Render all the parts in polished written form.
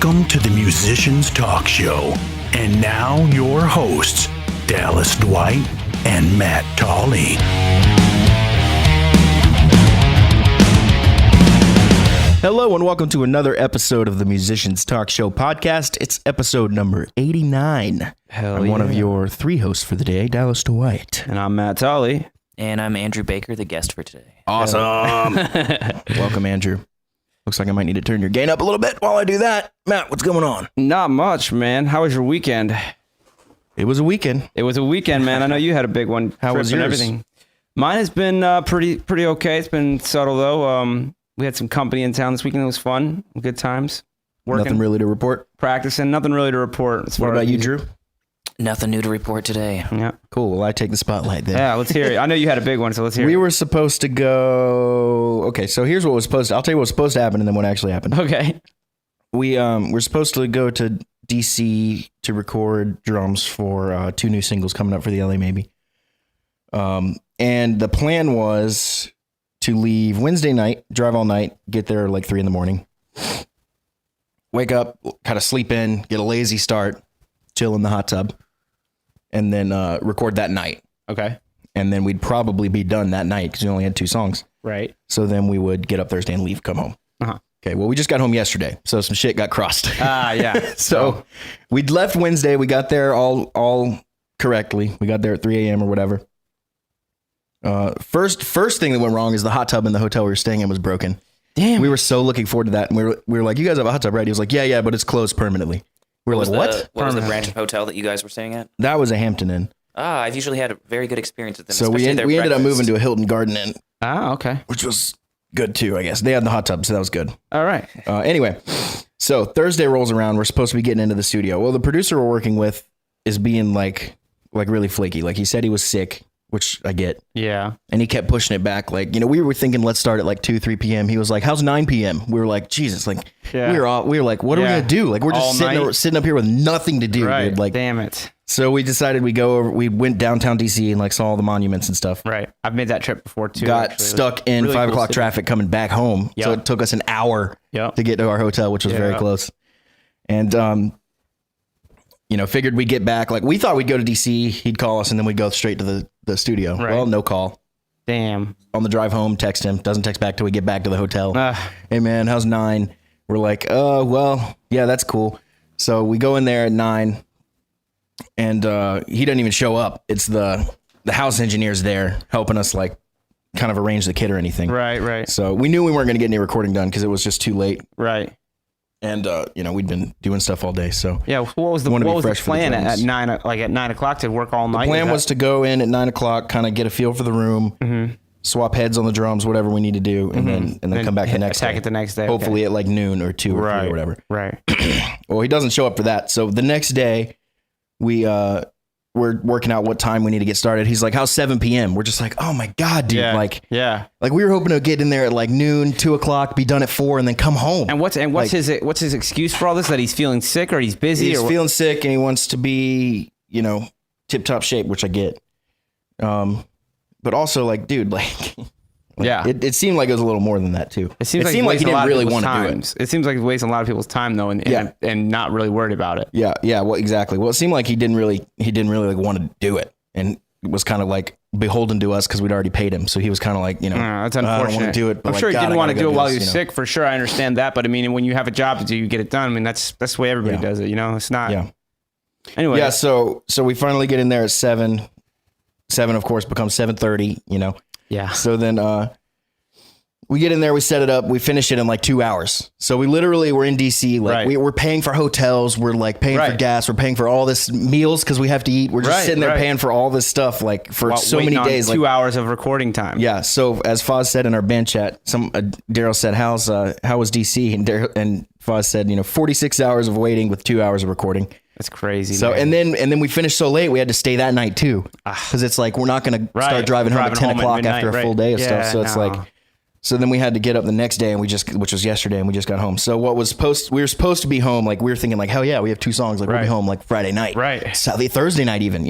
Welcome to the Musicians Talk Show. And now your hosts, Dallas Dwight and Matt Tolley. Hello and welcome to another episode of the Musicians Talk Show podcast. It's episode number 89. I'm one of your three hosts for the day, Dallas Dwight. And I'm Matt Tolley. And I'm Andrew Baker, the guest for today. Awesome. Welcome, Andrew. Looks like I might need to turn your gain up a little bit while I do that. Matt, what's going on? Not much, man. How was your weekend? It was a weekend. It was a weekend, man. I know you had a big one. How was yours? And everything. Mine has been pretty okay. It's been subtle, though. We had some company in town this weekend. It was fun. Good times. Working, Nothing really to report? practicing. Nothing really to report. What about you, Drew? Nothing new to report today. Yeah. Cool. Well, I take the spotlight then. Yeah, let's hear it. I know you had a big one, so let's hear We it. were supposed to go... Okay, so here's what was supposed to... I'll tell you what was supposed to happen and then what actually happened. Okay. We're supposed to go to DC to record drums for two new singles coming up for the LA Maybe. And the plan was to leave Wednesday night, drive all night, get there like 3 a.m, wake up, kind of sleep in, get a lazy start, chill in the hot tub, and then record that night. Okay. And then we'd probably be done that night because we only had 2 songs. Right. So then we would get up Thursday and leave, come home. Uh-huh. Okay, well, we just got home yesterday, so some shit got crossed. Yeah. So we'd left Wednesday. We got there all correctly. We got there at 3 a.m. or whatever. First thing that went wrong is the hot tub in the hotel we were staying in was broken. Damn. We were so looking forward to that. And we were like, you guys have a hot tub, right? He was like, yeah, but it's closed permanently. We were like, what? What was the branch of hotel that you guys were staying at? That was a Hampton Inn. I've usually had a very good experience with them. So we ended up moving to a Hilton Garden Inn, Okay. which was good too, I guess. They had the hot tub, so that was good. All right. Anyway, so Thursday rolls around. We're supposed to be getting into the studio. Well, the producer we're working with is being like really flaky. Like he said he was sick, which I get. Yeah. And he kept pushing it back. Like, we were thinking, let's start at like 2, 3 p.m. He was like, how's 9 p.m.? We were like, Jesus, like, Yeah. we were like, what are we Yeah. going to do? Like, we're just All sitting up here with nothing to do, Right. dude. Like, Damn it. so we decided we went downtown DC and like saw all the monuments and stuff. Right. I've made that trip before too. Got actually. It was stuck in really 5 cool o'clock city. traffic coming back home. So Yep. it took us an hour Yep. to get to our hotel, which was very Yeah. close. And, figured we'd get back. Like, we thought we'd go to DC, he'd call us, and then we'd go straight to the studio. Right. Well, no call. Damn. On the drive home, text him. Doesn't text back till we get back to the hotel. Ugh. Hey, man, how's 9? We're like, oh, well, yeah, that's cool. So we go in there at 9, and he doesn't even show up. It's the house engineers there helping us, like, kind of arrange the kit or anything. Right. So we knew we weren't going to get any recording done because it was just too late. Right. And, we'd been doing stuff all day. So Yeah. What was the Wanna be what was the fresh for the plan drums. at 9? Like at 9 o'clock to work all night? the plan was to go in at 9 o'clock, kind of get a feel for the room, swap heads on the drums, whatever we need to do, and then come back the next attack day. it the next day. Hopefully at like noon or 2 or 3 Right. or whatever. Right. Well, he doesn't show up for that. So the next day, we're working out what time we need to get started. He's like, how's 7 p.m.? We're just like, oh my God, dude. Yeah. Like Yeah. we were hoping to get in there at like noon, 2 o'clock, be done at 4, and then come home. And what's Like, his excuse for all this? That he's feeling sick or he's busy? he's or what? feeling sick and he wants to be, tip top shape, which I get. But also like, dude, like, Yeah. it seemed like it was a little more than that too. It seems like seemed like he wasting a lot didn't of really people's want to do it. times. It seems like he's wasting a lot of people's time though, and Yeah. and not really worried about it. Yeah. Well, exactly. Well, it seemed like he didn't really like want to do it, and it was kind of like beholden to us because we'd already paid him. So he was kind of like, That's I unfortunate. don't want to do it. But I'm like, sure he God, didn't I want to gotta do go it while this, he was sick. For sure, I understand that. But I mean, when you have a job to do, you get it done. I mean, that's the way everybody Yeah. does it. It's not. Yeah. Anyway. Yeah. So we finally get in there at 7. 7, of course, becomes 7:30. Yeah. So then we get in there, we set it up, we finish it in like 2 hours. So we literally were in DC, like Right. we're paying for hotels, we're like paying for Right. gas, we're paying for all this meals because we have to eat. We're just Right, sitting there right. paying for all this stuff like for While so waiting many on days. 2 Like, hours of recording time. yeah. So as Foz said in our band chat, Daryl said, how was DC? And Foz said, 46 hours of waiting with 2 hours of recording. That's crazy. So man. and then we finished so late we had to stay that night too because it's like we're not going to Right. start driving home at 10 o'clock midnight, after a full right. day of Yeah, stuff. So it's no. like, so then we had to get up the next day and which was yesterday, and we just got home. So we were supposed to be home, like we were thinking like, hell yeah, we have 2 songs, like we'll be Right. home like Friday night, Right. Saturday, Thursday night even,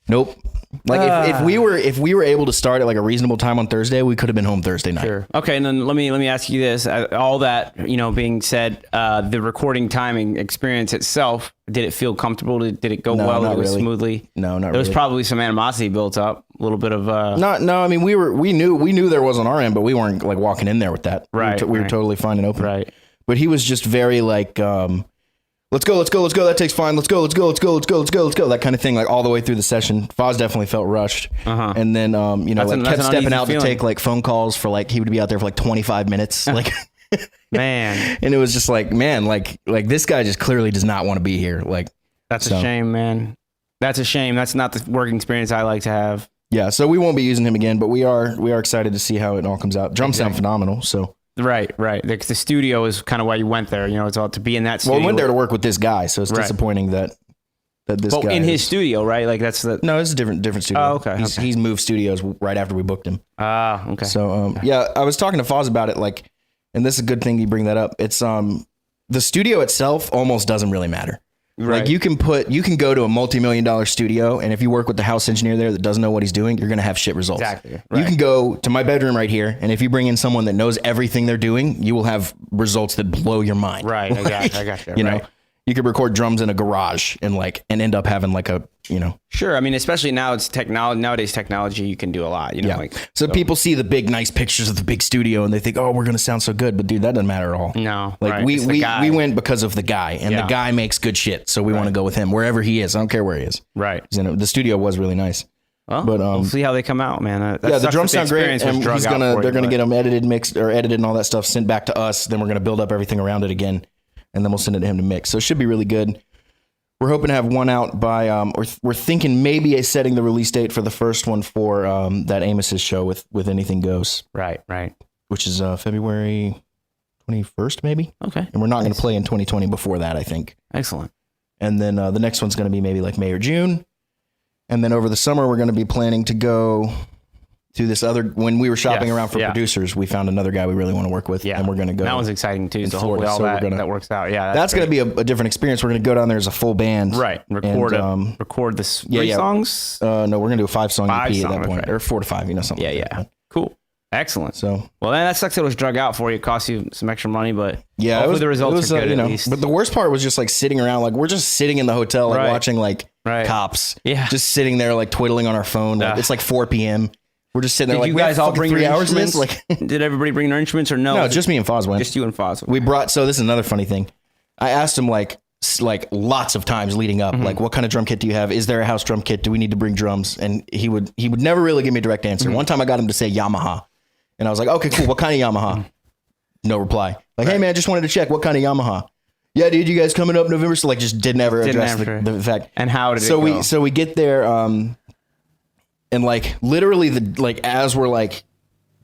Nope. Like if we were able to start at like a reasonable time on Thursday, we could have been home Thursday night. Sure. Okay, and then let me ask you this: all that being said, the recording timing experience itself, did it feel comfortable? Did it go well? Did it go smoothly? No, not There was really. probably some animosity built up, a little bit of. No. I mean, we knew there was on our end, but we weren't like walking in there with that. Right, We were right. totally fine and open. Right. But he was just very like, let's go. That takes fine. Let's go. That kind of thing, like all the way through the session. Foz definitely felt rushed. And then, That's kept an stepping uneasy out feeling. to take like phone calls for like, he would be out there for like 25 minutes. Like, Man, and it was just like, man, like this guy just clearly does not want to be here. Like, that's So- a shame, man. That's a shame. That's not the working experience I like to have. yeah, so we won't be using him again, but we are excited to see how it all comes out. Drums sound phenomenal. So, Right. The studio is kind of why you went there. It's all to be in that studio. well, we went there to work with this guy. So it's Right. disappointing that this But guy in his is- studio, right? Like that's the. No, it's a different studio. Oh, okay, He's moved studios right after we booked him. Okay. So yeah, I was talking to Foz about it, like, and this is a good thing you bring that up. It's the studio itself almost doesn't really matter. Right. Like you can go to a multi-million-dollar studio, and if you work with the house engineer there that doesn't know what he's doing, you're gonna have shit results. Exactly, You right. can go to my bedroom right here, and if you bring in someone that knows everything they're doing, you will have results that blow your mind. Right. I got you. You know, Right. you could record drums in a garage and end up having like a, Sure. I mean, especially now it's technology. Nowadays, technology you can do a lot. yeah. So people see the big, nice pictures of the big studio and they think, oh, we're going to sound so good. But dude, that doesn't matter at all. No, Like right. we It's the guy. we went because of the guy, and Yeah. the guy makes good shit. So we want to go with him wherever he is. I don't care where he is. Right. The studio was really nice. Well, But, we'll see how they come out, man. That Yeah, the sucks drums that sound great, experience was and drug out for they're you, gonna but- get them edited, mixed, or edited, and all that stuff sent back to us. Then we're gonna build up everything around it again, and then we'll send it to him to mix. So it should be really good. We're hoping to have one out by, we're thinking maybe setting the release date for the first one for that Amos's show with Anything Goes, Right. which is February 21st, maybe. Okay. And we're not going to play in 2020 before that, I think. Excellent. And then the next one's going to be maybe like May or June. And then over the summer, we're going to be planning to go to this other, when we were shopping Yes, around for yeah. producers, we found another guy we really want to work with. Yeah. And we're going to go. That one's exciting too. So Florida, hopefully all so we're that, gonna- that works out. Yeah. That's going to be a different experience. We're going to go down there as a full band. right. Record and, record the yeah, three yeah. songs. No, we're going to do a 5-song EP at Five-song, that point. okay. Or 4 to 5, something Yeah. like Yeah. that. Cool. Excellent. So, Well, then that sucks that it was drug out for you. It cost you some extra money, but yeah, hopefully the results are good at least. But the worst part was just like sitting around, like we're just sitting in the hotel, like Right. watching like Right. Cops. Yeah. Just sitting there, like twiddling on our phone. Like, Ugh. it's like 4 p.m. We're just sitting there, Did like, you we have guys all fucking bring 3 your hours of this? instruments? Like, Did everybody bring their instruments or no? no, Was it just me and Foz went. just you and Foz. We brought, so this is another funny thing. I asked him like lots of times leading up, Mm-hmm. like, what kind of drum kit do you have? Is there a house drum kit? Do we need to bring drums? And he would never really give me a direct answer. Mm-hmm. One time I got him to say Yamaha, and I was like, okay, cool. What kind of Yamaha? No reply. Like, hey man, I just wanted to check what kind of Yamaha. Yeah, dude, you guys coming up November? So like, just didn't ever address answer. the fact. And how did it go? So we get there, and like literally as we're like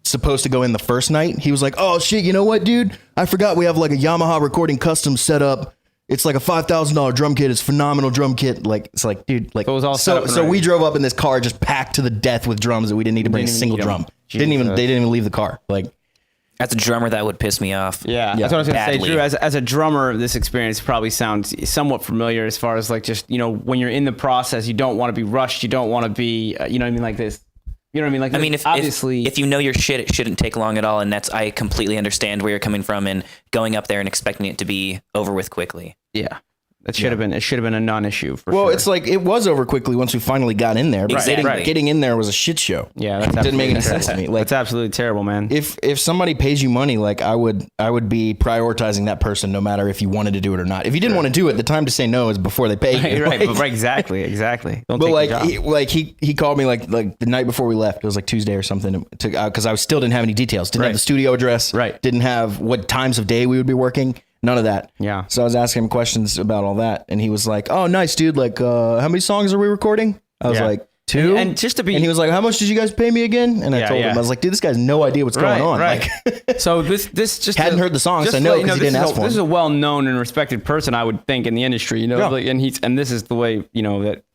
supposed to go in the first night, he was like, oh shit, you know what, dude? I forgot we have like a Yamaha recording custom set up. It's like a $5,000 drum kit. It's a phenomenal drum kit. Like, it's like, dude, like, So it was all set up and so we ready. drove up in this car just packed to the death with drums that we didn't need to bring a Didn't even single need 'em. drum. They didn't even leave the car. Like, As a drummer, that would piss me off. Yeah, that's what I was going to say, badly. Drew. As a drummer, this experience probably sounds somewhat familiar as far as like just, when you're in the process, you don't want to be rushed. You don't want to be, you know what I mean, like this. You know what I mean? Like, I mean, if obviously, if you know your shit, it shouldn't take long at all. And I completely understand where you're coming from and going up there and expecting it to be over with quickly. yeah, it should have been a non-issue for well, sure. it's like it was over quickly once we finally got in there. But Exactly. getting in there was a shit show. yeah, that's It didn't make any absolutely sense to me. terrible. Like, That's absolutely terrible, man. if somebody pays you money, like I would be prioritizing that person no matter if you wanted to do it or not. If you didn't want to do it, the time to say no is before they pay you. right, Like, but right, exactly. Don't but take like the job. he called me like the night before we left. It was like Tuesday or something, because I still didn't have any details. Didn't have Right. the studio address. Right. Didn't have what times of day we would be working. None of that. Yeah. So I was asking him questions about all that, and he was like, "Oh, nice, dude. Like, how many songs are we recording?" I was Yeah. like, 2. And just to be- and he was like, "How much did you guys pay me again?" And I Yeah, told him, yeah. I was like, "Dude, this guy has no idea what's going on." Right. Like, So this just Hadn't heard the songs, just I to know, let you 'cause he this didn't is ask for This is them. a well-known and respected person, I would think, in the industry. Yeah. Like, and this is the way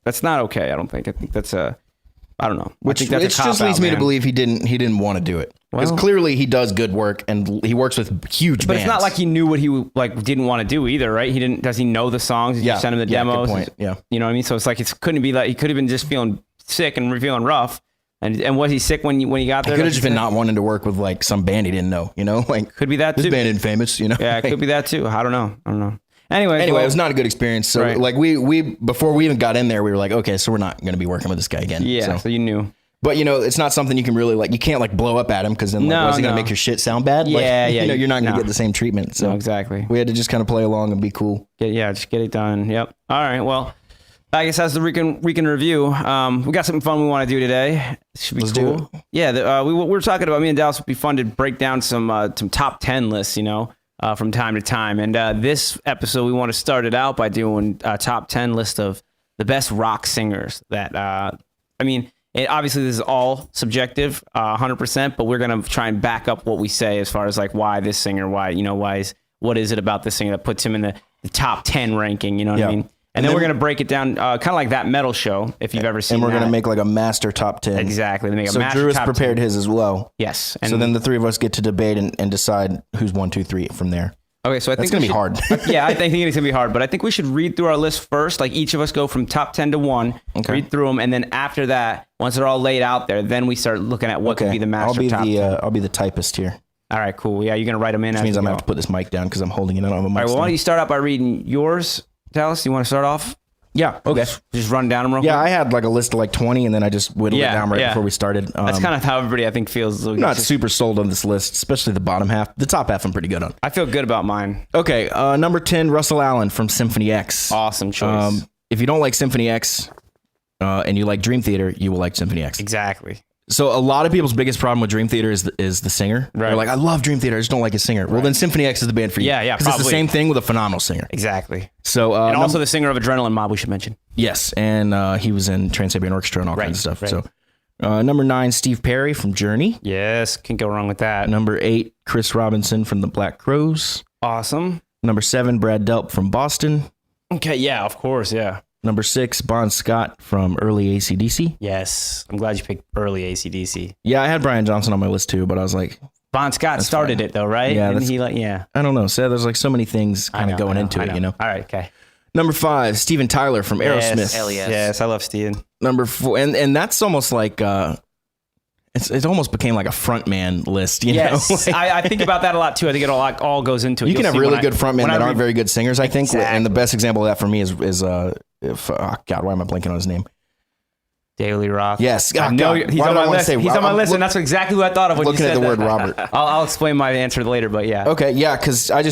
that's not okay. I don't think. I think that's I don't know. which I think that's a just cop-out, leads me to man. believe he didn't want to do it, because Well- clearly he does good work and he works with huge But bands. it's not like he knew what he didn't want to do either, right? He didn't. Does he know the songs? Did Yeah. you send him the Yeah, good demos? point. Yeah. You know what I mean? So it's like it couldn't be like he could have been just feeling sick and feeling rough. And was he sick when you got there? Could have just been not wanting to work with like some band he didn't know, like Could be that this too. band isn't famous, Yeah, it could be that too. I don't know. Anyway, It was not a good experience. So Right. like we before we even got in there, we were like, okay, so we're not going to be working with this guy again. Yeah, so you knew. But it's not something you can really you can't like blow up at him because then like, No, what's he going no. to make your shit sound bad? Yeah, yeah, you're not going to no. get the same treatment. So No, exactly. we had to just kind of play along and be cool. Just get it done. Yep. All right. Well, I guess that's the weekend review. We got something fun we want to do today. Should be Let's do cool. Yeah. We were talking about, me and Dallas would be fun to break down some top 10 lists, from time to time. And this episode, we want to start it out by doing a top 10 list of the best rock singers that, obviously this is all subjective, 100%, but we're going to try and back up what we say as far as like why this singer, what is it about this singer that puts him in the top 10 ranking, you know what I mean? And then we're going to break it down kind of like that metal show, if you've ever seen And we're that. going to make like a master top 10. Exactly. They make a So master Drew has top prepared 10. his as well. Yes. So then the three of us get to debate and decide who's 1, 2, 3 from there. Okay, so I That's think going to be hard. Yeah, I think it's gonna be hard, but I think we should read through our list first. Like each of us go from top 10 to 1, read through them, and then after that, once they're all laid out there, then we start looking at what could be the master top 10. I'll be the typist here. All right, cool. Yeah, you're gonna write them in. Which means I'm going to have to put this mic down because I'm holding it. I don't have a mic. All right, well, why stand. don't you start out by reading yours, Dallas? You want to start off? Yeah. Okay. Just run down them real quick. Yeah, I had like a list of like 20, and then I just whittled it down right before we started. That's kind of how everybody I think feels. I'm not super sold on this list, especially the bottom half. The top half I'm pretty good on. I feel good about mine. Okay, number 10, Russell Allen from Symphony X. Awesome choice. If you don't like Symphony X and you like Dream Theater, you will like Symphony X. Exactly. So a lot of people's biggest problem with Dream Theater is the singer. Right. They're like, I love Dream Theater, I just don't like his singer. Well, then Symphony X is the band for you. Yeah, Because it's the probably. same thing with a phenomenal singer. Exactly. So And also the singer of Adrenaline Mob, we should mention. yes, and he was in Trans-Siberian Orchestra and all kinds of stuff. right. So number 9, Steve Perry from Journey. Yes, can't go wrong with that. Number 8, Chris Robinson from the Black Crowes. Awesome. Number 7, Brad Delp from Boston. Okay, yeah, of course, yeah. Number 6, Bon Scott from early AC/DC. Yes, I'm glad you picked early AC/DC. Yeah, I had Brian Johnson on my list too, but I was like, Bon Scott started fine. it though, right? Yeah, and that's- he I don't know. So there's like so many things kind of going into it, you know? All right, okay. Number 5, Steven Tyler from Aerosmith. Yes, Hell yes. Yes, I love Steven. Number 4, and that's almost like it almost became like a frontman list, you Yes, know? Like, I think about that a lot too. I think it all goes into it. you can You'll have see really when good frontmen when that I aren't very good singers, I think. Exactly. And the best example of that for me is God, why am I blanking on his name? David Lee Roth. Yes. I Oh, know God. he's Why on did I my wanna list. say- He's on my I'm list, and that's exactly what I thought of when you Looking said at the that. word Robert. I'll explain my answer later, but yeah. Okay, yeah, because I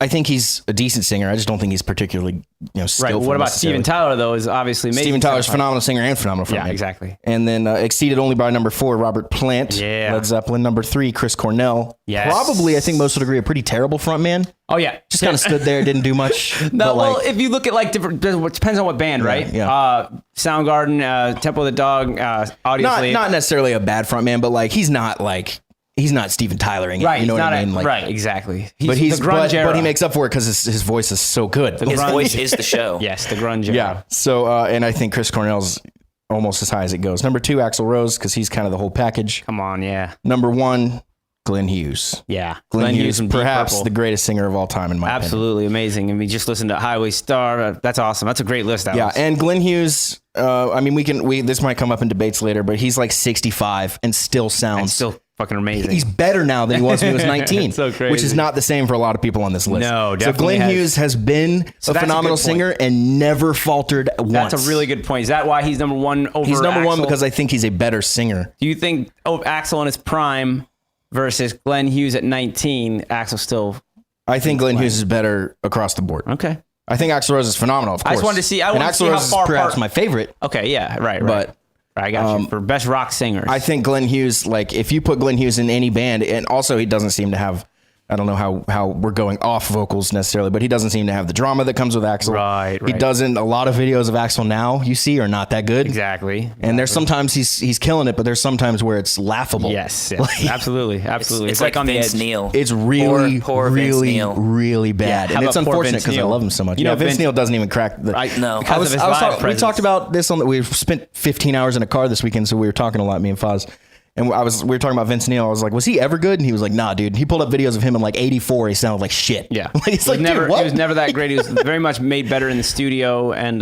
think he's a decent singer. I just don't think he's particularly Right. skillful. What about necessarily. Steven Tyler though? Is obviously amazing. Steven Tyler's a phenomenal singer and phenomenal frontman. Yeah, exactly. And then exceeded only by number 4, Robert Plant. Yeah. Led Zeppelin. Number 3, Chris Cornell. Yes. Probably, I think most would agree, a pretty terrible frontman. Oh yeah, Just kind of stood there, didn't do much. No, but, well, like, if you look at like different, it depends on what band, right? yeah. Soundgarden, Temple of the Dog, Audio not Slave. necessarily a bad frontman, but like he's not Steven Tylering it. Right, You know he's what not I mean? Like, right, exactly. But he's the grunge era. but he makes up for it because his voice is so good. His grunge. voice is the show. Yes, the grunge era. Yeah. So, and I think Chris Cornell's almost as high as it goes. Number 2, Axl Rose, because he's kind of the whole package. Come on, yeah. Number 1, Glenn Hughes. Yeah. Glenn Hughes, from Deep perhaps Purple. the greatest singer of all time, in my opinion. Absolutely amazing. I mean, just listen to Highway Star. That's awesome. That's a great list. That Yeah, was. and Glenn Hughes. I mean, this might come up in debates later, but he's like 65 and still sounds. And still fucking amazing. He's better now than he was when he was 19. So crazy. Which is not the same for a lot of people on this list. No, So definitely Glenn has- Hughes has been So a that's a phenomenal good point. singer and never faltered once. That's a really good point. Is that why he's number one over He's number 1 Axl? because I think he's a better singer. Do you think Axl in his prime versus Glenn Hughes at 19, Axl still... I think Glenn Hughes is better across the board. Okay. I think Axl Rose is phenomenal, of course. I just wanted to see- I and wanted to Axl see how Rose is far perhaps apart- my favorite. Okay, yeah, right. But, I got you. For best rock singers. I think Glenn Hughes, like if you put Glenn Hughes in any band, and also he doesn't seem to have, I don't know how we're going off vocals necessarily, but he doesn't seem to have the drama that comes with Axl. Right. He doesn't. A lot of videos of Axl now you see are not that good. Exactly. And there's sometimes he's killing it, but there's sometimes where it's laughable. Yes, absolutely. Absolutely. It's like on Vince the edge. Neil. It's really, Poor Vince really, Neil. really bad, Yeah, how and it's about poor unfortunate Vince because I Neil? love him so much. You know, Vince Vince- Neil doesn't even crack the. No. Because of his live we presence. talked about this on. We spent 15 hours in a car this weekend, so we were talking a lot, me and Foz. And we were talking about Vince Neil. I was like, was he ever good? And he was like, nah, dude. He pulled up videos of him in like 84. He sounded like shit. Yeah. Like, it's He was like, never, dude, what? He was never that great. He was very much made better in the studio. And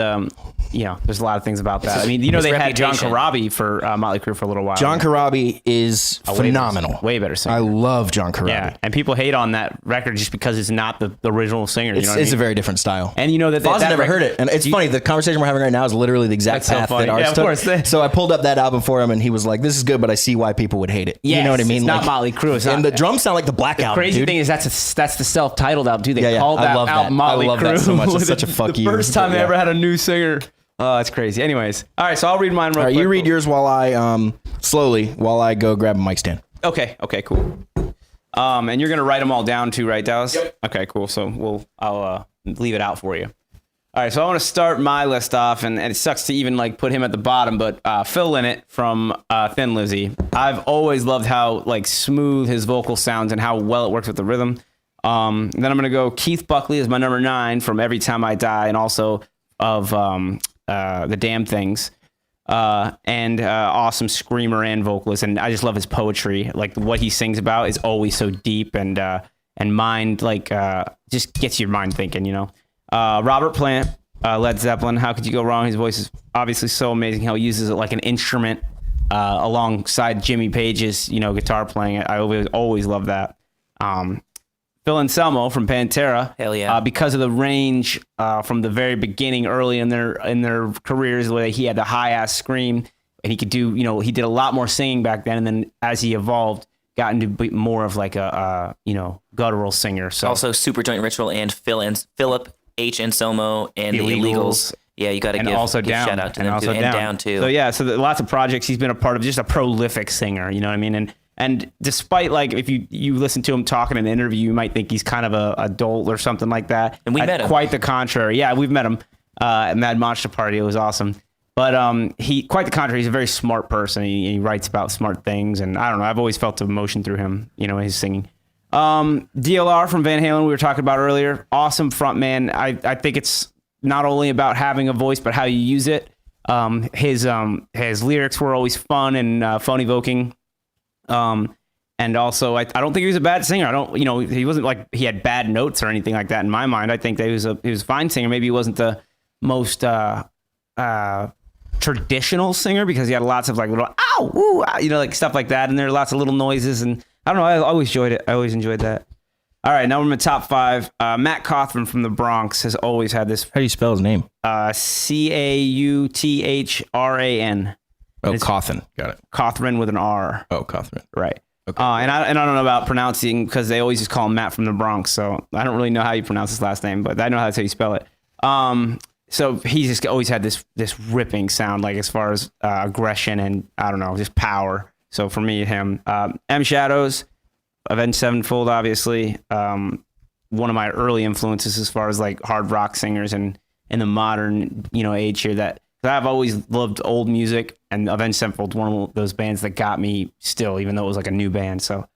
there's a lot of things about that. I mean, his they had John reputation. Corabi for Motley Crue for a little while. John Corabi is phenomenal. Way better singer. I love John Corabi. Yeah, and people hate on that record just because it's not the original singer. You know what I It's mean? a very different style. And you know that Foz that never record- heard it, and it's funny. The conversation we're having right now is literally the exact That's so path funny. that ours Yeah, of took. course. So I pulled up that album for him, and he was like, "This is good, but I see why people would hate it." You know what I Yes, mean? it's not Motley Crue. It's and not- the drums sound like the Black Album. Crazy dude. thing is that's the self-titled album too. They Yeah, called I that love out that. Motley I love Crue. that so much. It's such a fuck the you. first time they Yeah. ever had a new singer. Oh, it's crazy. Anyways, all right. So I'll read mine real All right, quick. you read yours while I slowly while I go grab a mic stand. Okay, cool. And you're gonna write them all down too, right, Dallas? Yep. Okay, cool. So I'll leave it out for you. All right, so I want to start my list off, and it sucks to even like put him at the bottom, but Phil Lynott from Thin Lizzy. I've always loved how like smooth his vocal sounds and how well it works with the rhythm. Then I'm gonna go Keith Buckley as my number 9 from Every Time I Die, and also of The Damn Things. And awesome screamer and vocalist, and I just love his poetry. Like what he sings about is always so deep and mind just gets your mind thinking. Robert Plant, Led Zeppelin. How could you go wrong? His voice is obviously so amazing. How he uses it like an instrument alongside Jimmy Page's guitar playing. I always love that. Phil Anselmo from Pantera. Hell yeah. Because of the range from the very beginning, early in their careers, where he had the high ass scream, and he could do, he did a lot more singing back then, and then as he evolved, got into be more of like a guttural singer. So Also, Superjoint Ritual and Philip H. Anselmo and the Illegals. Illegals. Yeah, you got to and give also give down, shout out to and them also too, and down too. So yeah, lots of projects he's been a part of. Just a prolific singer, you know what I mean? And despite like if you listen to him talk in an interview, you might think he's kind of a dolt or something like that. And we met him. Quite the contrary. Yeah, we've met him at Mad Monster Party. It was awesome. But quite the contrary. He's a very smart person. He writes about smart things, and I don't know. I've always felt emotion through him. His singing. DLR from Van Halen, we were talking about earlier. Awesome frontman. I think it's not only about having a voice, but how you use it. His lyrics were always fun and fun evoking. And also, I don't think he was a bad singer. He wasn't like he had bad notes or anything like that in my mind. I think that he was a fine singer. Maybe he wasn't the most traditional singer because he had lots of like little ow, ooh, ah, like stuff like that, and there are lots of little noises. And I don't know. I always enjoyed it. I always enjoyed that. All right, now we're in the top 5. Matt Cauthran from the Bronx has always had this. How do you spell his name? Cauthran. Oh, Cawthon. Got it. Cauthran with an R. Oh, Cawthon. Right. Okay. And I don't know about pronouncing because they always just call him Matt from the Bronx. So I don't really know how you pronounce his last name, but I know how to spell it. So he's just always had this ripping sound, like as far as aggression and I don't know, just power. So for me, him. M Shadows, Avenged Sevenfold, obviously. One of my early influences as far as like hard rock singers and in the modern age here that. I've always loved old music, and Avenged Sevenfold's one of those bands that got me still, even though it was like a new band. So,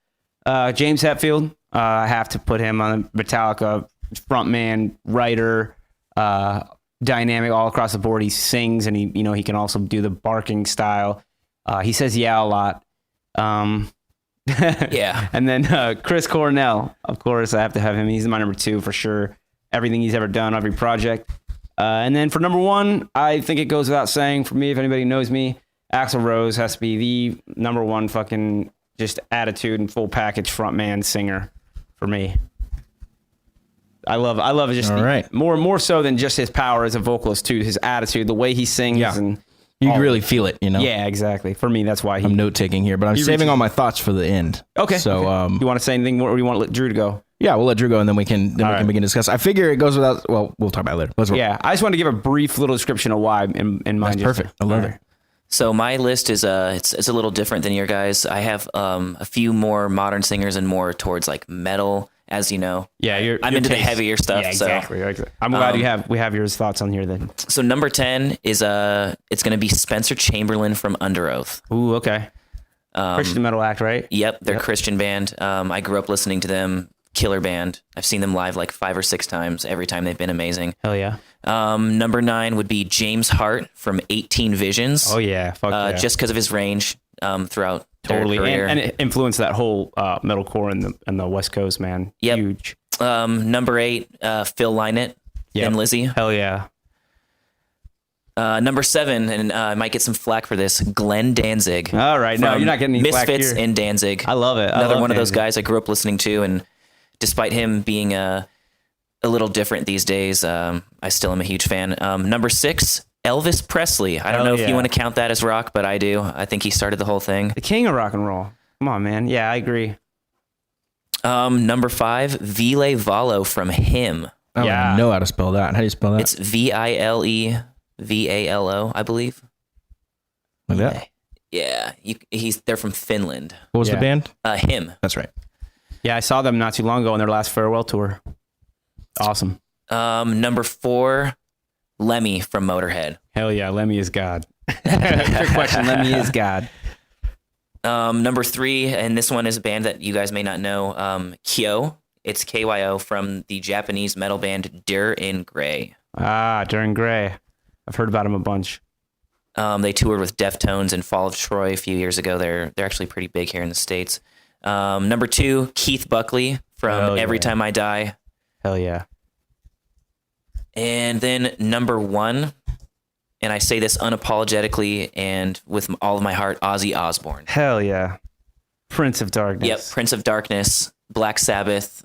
James Hetfield, I have to put him on Metallica, frontman, writer, dynamic all across the board. He sings, and he can also do the barking style. He says yeah a lot. Yeah. And then Chris Cornell, of course, I have to have him. He's my number 2 for sure. Everything he's ever done, every project. And then for number 1, I think it goes without saying for me, if anybody knows me, Axl Rose has to be the number 1 fucking just attitude and full package frontman singer for me. I love it just All right. more so than just his power as a vocalist too, his attitude, the way he sings and You really feel it, Yeah, exactly. For me, that's why I'm note taking here, but I'm saving all my thoughts for the end. Okay. So, you want to say anything more, or do you want to let Drew to go? yeah, we'll let Drew go, and then we can right. begin to discuss. I figure it goes without. Well, we'll talk about it later. Let's roll. Yeah, I just want to give a brief little description of why in mind. That's perfect. I love it. So my list is it's a little different than your guys. I have a few more modern singers and more towards like metal, as you know. Yeah, I'm into the heavier stuff. Yeah, exactly. I'm glad we have your thoughts on here then. So number 10 is it's going to be Spencer Chamberlain from Under Oath. Ooh, okay. Christian metal act, right? Yep, they're a Christian band. I grew up listening to them. Killer band. I've seen them live like 5 or 6 times. Every time they've been amazing. Hell yeah. Number 9 would be James Hart from 18 Visions. Oh yeah. Fuck yeah. Just because of his range throughout totally their career. and it influenced that whole metalcore in the West Coast, man. Yep. Huge. Number 8, Phil Lynott Yep. and Lizzie. Hell yeah. Number 7, and I might get some flack for this, Glenn Danzig. All right, no, from you're not getting any flack Misfits here. in Danzig. I love it. Another one of those guys I grew up listening to, and despite him being a little different these days, I still am a huge fan. Number 6, Elvis Presley. I don't know if you want to count that as rock, but I do. I think he started the whole thing. The king of rock and roll. Come on, man. Yeah, I agree. Number 5, Vile Valo from Him. I don't Yeah. even know how to spell that. How do you spell that? It's VILEVALO, I believe. Like that? Yeah, they're from Finland. What was Yeah. the band? Him. That's right. Yeah, I saw them not too long ago on their last farewell tour. Awesome. Number 4, Lemmy from Motorhead. Hell yeah, Lemmy is God. Good question. Lemmy is God. Number 3, and this one is a band that you guys may not know, Kyo. It's KYO from the Japanese metal band Dir in Grey. During Gray. I've heard about him a bunch. They toured with Deftones and Fall of Troy a few years ago. They're actually pretty big here in the States. Number 2, Keith Buckley from Hell Every yeah. Time I Die. Hell yeah. And then number 1, and I say this unapologetically and with all of my heart, Ozzy Osbourne. Hell yeah. Prince of Darkness. Yep, Prince of Darkness, Black Sabbath,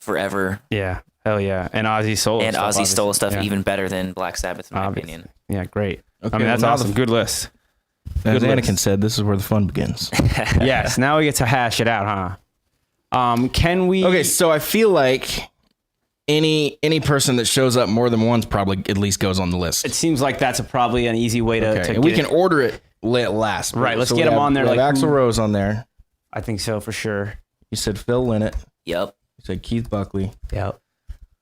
Forever. Yeah. Hell yeah. And Ozzy Soul. And Ozzy stole stuff Yeah. even better than Black Sabbath, in my Obviously. opinion. Yeah, great. Okay, I mean, that's well, now awesome. Good list. As Good Anakin list. said, this is where the fun begins. Yes. Now we get to hash it out, huh? Can we? Okay, so I feel like any person that shows up more than once probably at least goes on the list. It seems like that's probably an easy way to. Okay, to and we get can it. order it last. Right, let's So get we them have- on there, we have like, Axl who- Rose on there. I think so for sure. You said Phil Lynott. Yep. You said Keith Buckley. Yep.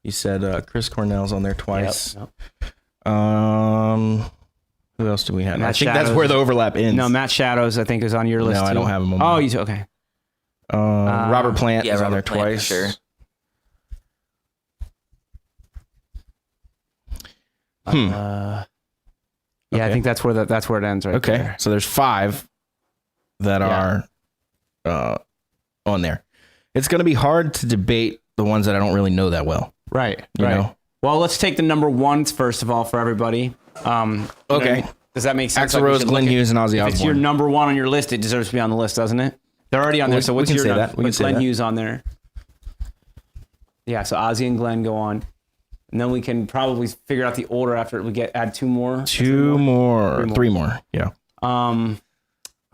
You said Chris Cornell's on there twice. Yep. Who else do we have? Matt I think that's Shadows. where the overlap ends. No, Matt Shadows, I think, is on your list. No, I too. don't have him on Oh, mine. you okay? Robert Plant yeah, is on Robert there Plant, twice. for sure. Yeah, I Okay. think that's where it ends right Okay, there. so there's 5 that Yeah. are on there. It's going to be hard to debate the ones that I don't really know that well. Right. You right. know? Well, let's take the number ones first of all for everybody. You know what I Okay. mean? Does that make sense? Axl Like, we Rose, should Glenn look at- Hughes, and Ozzy If it's your Osbourne. number one on your list, it deserves to be on the list, doesn't it? They're already on there. So we what's can your say number? that. We can Put say Glenn that. Hughes on there. Yeah. So Ozzy and Glenn go on, and then we can probably figure out the order after we add 2 more. 2 more. 3 more. Yeah.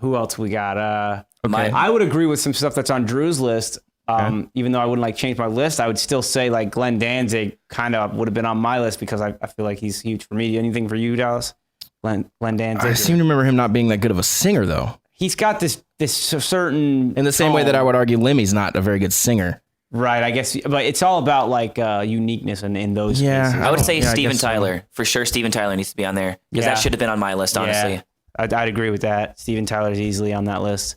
Who else we got? Okay. I would agree with some stuff that's on Drew's list. Even though I wouldn't like change my list, I would still say like Glenn Danzig kind of would have been on my list because I feel like he's huge for me. Anything for you, Dallas? Glenn Danzig. I seem to remember him not being that good of a singer, though. He's got this certain In the same way that I would argue Lemmy's not a very good singer. right. I guess, but it's all about like uniqueness in those. Yeah. cases. I would say Yeah, I Steven guess so. Tyler. For sure, Steven Tyler needs to be on there. Because Yeah. that should have been on my list, honestly. Yeah, I'd agree with that. Steven Tyler's easily on that list.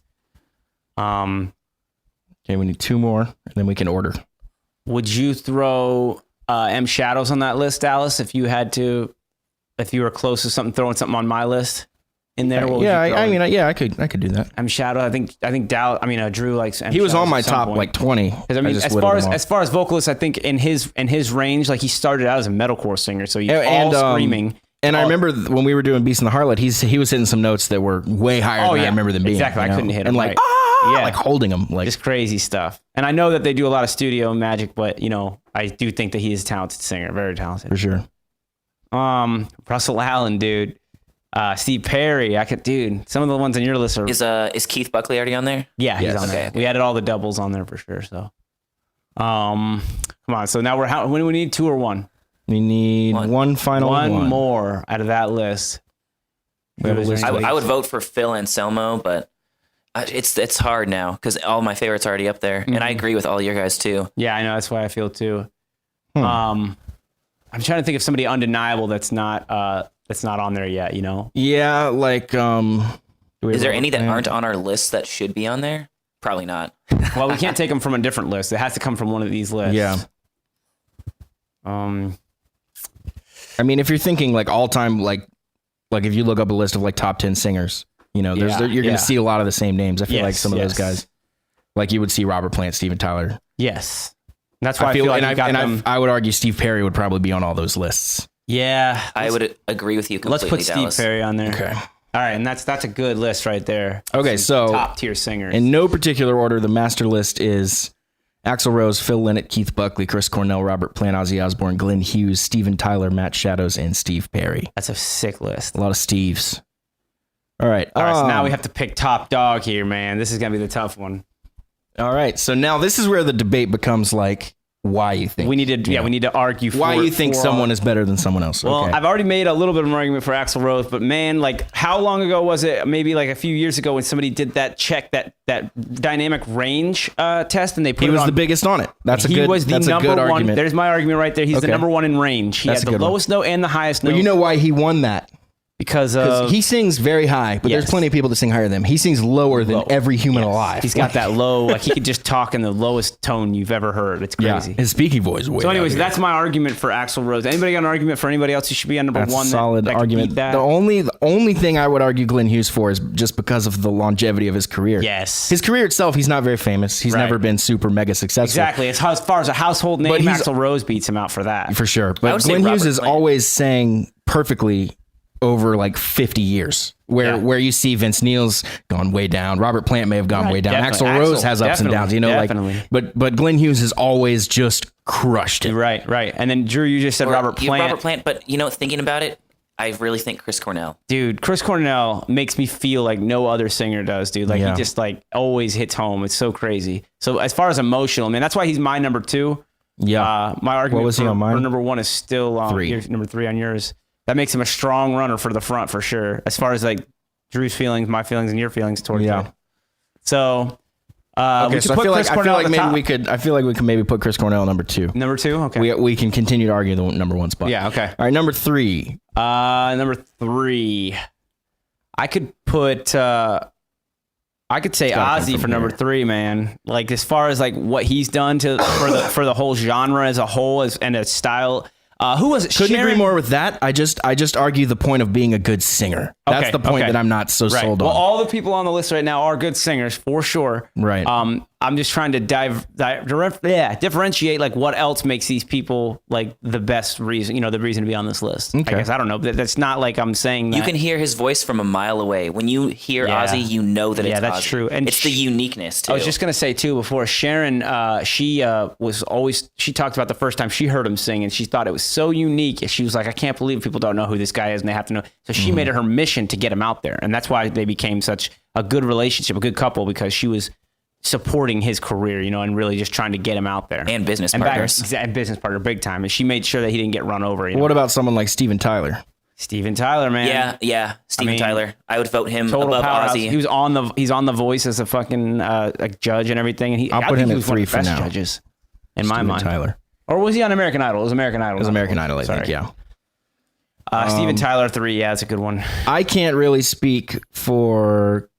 Okay, we need 2 more, and then we can order. Would you throw M Shadows on that list, Dallas? If you had to, if you were close to something, throwing something on my list in there. What would Yeah, you throw I in? mean, yeah, I could do that. M Shadow. I think Dallas. I mean, Drew likes. M He was Shadows on my at some top point. like 20. 'Cause, I mean, just as whittled far him as off. vocalists, I think in his range, like he started out as a metalcore singer, so he's And, all screaming. And I remember when we were doing Beast and the Harlot, he was hitting some notes that were way higher than I remember them being. Exactly, you I know? couldn't hit and them, like right. like holding them like Just crazy stuff. And I know that they do a lot of studio magic, but you know, I do think that he is a talented singer, very talented. for sure. Russell Allen, dude. Steve Perry. Some of the ones on your list are Is Keith Buckley already on there? yeah, he's Yes. on there. Okay. We added all the doubles on there for sure. So, come on. So now when do we need 2 or 1? We need one final One more out of that list. We have a list. I would vote for Phil Anselmo, but it's hard now because all my favorites are already up there. And I agree with all your guys, too. Yeah, I know. That's why I feel too. I'm trying to think of somebody undeniable that's not on there yet. You know. Yeah, like Is there any that aren't on our list that should be on there? Probably not. Well, we can't take them from a different list. It has to come from one of these lists. Yeah. I mean, if you're thinking like all time, like if you look up a list of like top 10 singers, you know, you're Yeah. going to see a lot of the same names. I feel like Yes, some of those yes. guys, like you would see Robert Plant, Steven Tyler. Yes. That's why I feel like you got them. I would argue Steve Perry would probably be on all those lists. Yeah. I would agree with you Let's completely, put Dallas. Steve Perry on there. Okay. All right, and that's a good list right there. Okay, so top tier singers. in no particular order, the master list is Axl Rose, Phil Lynott, Keith Buckley, Chris Cornell, Robert Plant, Ozzy Osbourne, Glenn Hughes, Steven Tyler, Matt Shadows, and Steve Perry. That's a sick list. A lot of Steves. All right. All right, so now we have to pick top dog here, man. This is gonna be the tough one. All right. So now this is where the debate becomes like why you think We need to argue why for you think for someone is better than someone else. Well, okay. I've already made a little bit of an argument for Axl Rose, but man, like how long ago was it? Maybe like a few years ago when somebody did that dynamic range test, and they put he it was on, the biggest on it. That's a he good. was the that's a number good one. argument. There's my argument right there. He's the Okay. number one in range. He That's had a the good one. lowest note and the highest note. But you know why he won that? because of He sings very high, but Yes. there's plenty of people that sing higher than him. He sings lower than every human alive. he's got that low, like he could just talk in the lowest tone you've ever heard. It's crazy. His speaking voice. Is way So, anyways, out there. that's my argument for Axl Rose. Anybody got an argument for anybody else who should be on number That's one? a solid that could argument. beat that? The only thing I would argue Glenn Hughes for is just because of the longevity of his career. Yes. His career itself, he's not very famous. He's Right. never been super mega successful. Exactly. As far as a household name, But he's- Axl Rose beats him out for that. For sure. I But would say Glenn Hughes Robert is Plant. always sang perfectly over like 50 years. Where you see Vince Neil's gone way down. Robert Plant may have gone way down. definitely. Axl Rose Axl, has ups and downs, definitely. but Glenn Hughes has always just crushed it. Right. And then Drew, you just said Or Robert you- Plant. Robert Plant, but thinking about it, I really think Chris Cornell. Dude, Chris Cornell makes me feel like no other singer does, dude. Like Yeah. he just like always hits home. It's so crazy. So as far as emotional, man, that's why he's my number two. Yeah. My argument was he for, on mine? for number one is still 3. Number 3 on yours. That makes him a strong runner for the front for sure. As far as like Drew's feelings, my feelings, and your feelings towards it. So, Okay, we so could put Chris I feel Cornell like at the maybe top. we could maybe put Chris Cornell number 2. Number 2, okay. We can continue to argue the number 1 spot. Yeah, okay. All right, number 3. Number 3, I could put. I could say gotta come Ozzy from for number here. 3, man. Like as far as like what he's done for the whole genre as a whole and a style. Who was it? Couldn't Sharon? agree more with that. I just argue the point of being a good singer. That's Okay, the point okay. that I'm not so Right. sold Well, on. all the people on the list right now are good singers for sure. Right. I'm just trying to differentiate like what else makes these people like the best reason, the reason to be on this list. Okay. I guess I don't know. That's not like I'm saying that. You can hear his voice from a mile away. When you hear Yeah. Ozzy, you know that it's that's Ozzy. true. And it's the uniqueness too. I was just gonna say too before Sharon, she talked about the first time she heard him sing and she thought it was so unique. She was like, I can't believe people don't know who this guy is and they have to know. So she made it her mission to get him out there, and that's why they became such a good relationship, a good couple, because she was supporting his career, and really just trying to get him out there And business back- partners. and business partner, big time. And she made sure that he didn't get run over. What about someone like Steven Tyler? Steven Tyler, man? Yeah. Steven mean, Tyler. I would vote him Total above powerhouse. Ozzy. He's on the Voice as a fucking like judge and everything. And I'll I put think him he at was one 3 of the for best now. judges in my Steven mind. Tyler. Or was he on American Idol? It was American Idol. It was American Idol, I Sorry. think, yeah. Steven Tyler 3, yeah, that's a good one. I can't really speak for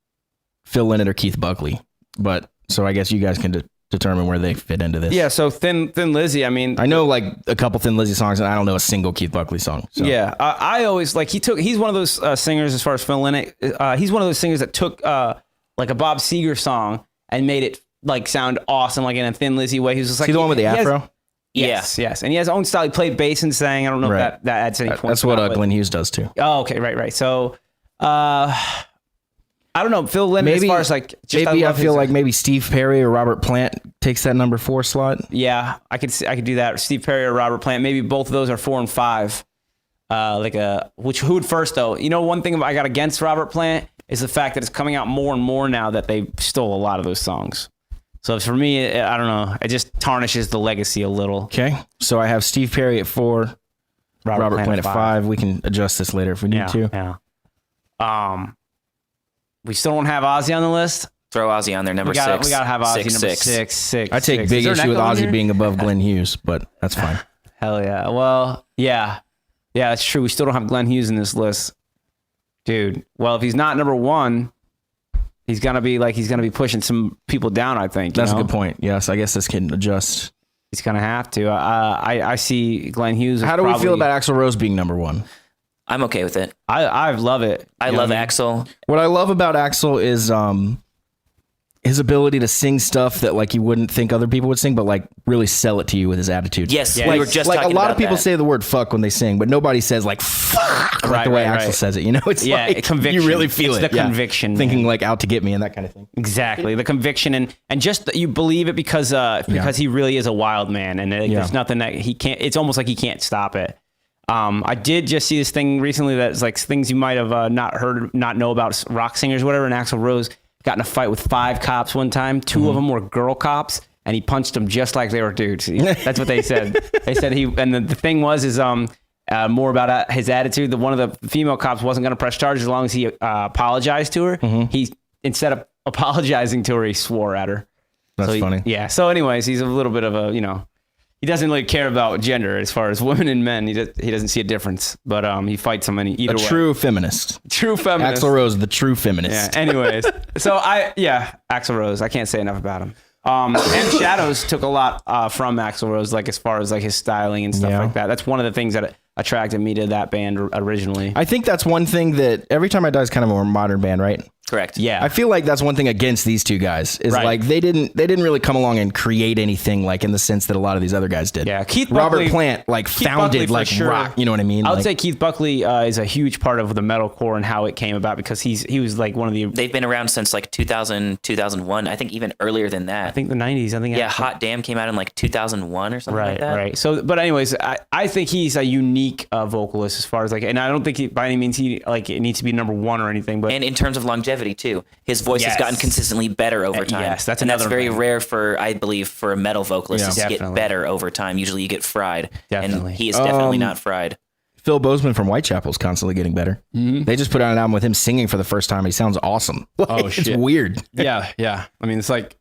Phil Lynott or Keith Buckley, but so I guess you guys can determine where they fit into this. Yeah, so Thin Lizzy, I mean, I know like a couple Thin Lizzy songs, and I don't know a single Keith Buckley song. So. yeah, I always like he's one of those singers as far as Phil Lynott. He's one of those singers that took like a Bob Seger song and made it like sound awesome, like in a Thin Lizzy way. He was just like, See the one with the he has- afro? Yes. And he has his own style. He played bass and sang. I don't know Right. if that adds any points. That's or what not, but- Glenn Hughes does too. Oh, okay, right. So, I don't know, Phil Lynott. As far as like, just, maybe I love feel his- like maybe Steve Perry or Robert Plant takes that number 4 slot. yeah, I could do that. Steve Perry or Robert Plant. Maybe both of those are 4 and 5. Who would first though? One thing I got against Robert Plant is the fact that it's coming out more and more now that they stole a lot of those songs. So for me, I don't know. It just tarnishes the legacy a little. Okay, so I have Steve Perry at 4, Robert Plant at 5. We can adjust this later if we need to. Yeah. We still don't have Ozzy on the list. Throw Ozzy on there, number 6. We gotta have Ozzy number 6. 6. I take big issue with Ozzy being above Glenn Hughes, but that's fine. Hell yeah. Well, yeah, that's true. We still don't have Glenn Hughes in this list, dude. Well, if he's not number 1, he's gonna be pushing some people down. I think That's a good point. Yes, I guess this can adjust. He's gonna have to. I see Glenn Hughes. How do we feel about Axl Rose being number 1? I'm okay with it. I love it. I love Axl. What I love about Axl is his ability to sing stuff that like you wouldn't think other people would sing, but like really sell it to you with his attitude. Yes, Yeah, we were just like a talking lot about of people that. say the word fuck when they sing, but nobody says like fuck like the way Axl says it. You know, it's like conviction. you really feel It's it. the conviction, thinking man. like out to get me and that kind of thing. Exactly, the conviction and just that you believe it because he really is a wild man, and there's nothing that he can't. It's almost like he can't stop it. I did just see this thing recently that's like things you might have not know about rock singers, whatever. And Axl Rose got in a fight with 5 cops one time. 2 of them were girl cops, and he punched them just like they were dudes. That's what they said. They said the thing was more about his attitude. One of the female cops wasn't going to press charges as long as he apologized to her. He, instead of apologizing to her, he swore at her. That's funny. Yeah. So anyways, he's a little bit of a, he doesn't really care about gender as far as women and men. He doesn't see a difference, but he fights them either way. True feminist. True feminist. Axl Rose, the true feminist. Yeah. Anyways, so Axl Rose. I can't say enough about him. And Shadows took a lot from Axl Rose, like as far as like his styling and stuff like that. That's one of the things that attracted me to that band originally. I think that's one thing that Every Time I Die is kind of a more modern band, right? Correct. Yeah. I feel like that's one thing against these two guys is like they didn't really come along and create anything like in the sense that a lot of these other guys did. Yeah, Keith Robert Buckley, Plant founded like rock, you know what I mean? I would like, say Keith Buckley is a huge part of the metalcore and how it came about because he was like one of the They've been around since like 2000, 2001. I think even earlier than that. I think the 90s. Yeah, Hot Damn came out in like 2001 or something like that. Right. So, but anyways, I think he's a unique vocalist as far as like, and I don't think by any means it needs to be number 1 or anything. But And in terms of longevity too, his voice has gotten consistently better over time. Yes, that's and another that's very thing. rare I believe, for a metal vocalist is to get Definitely. better over time. Usually you get fried. Definitely. And he is definitely not fried. Phil Bozeman from Whitechapel is constantly getting better. They just put out an album with him singing for the first time. He sounds awesome. It's weird. yeah. I mean, it's like,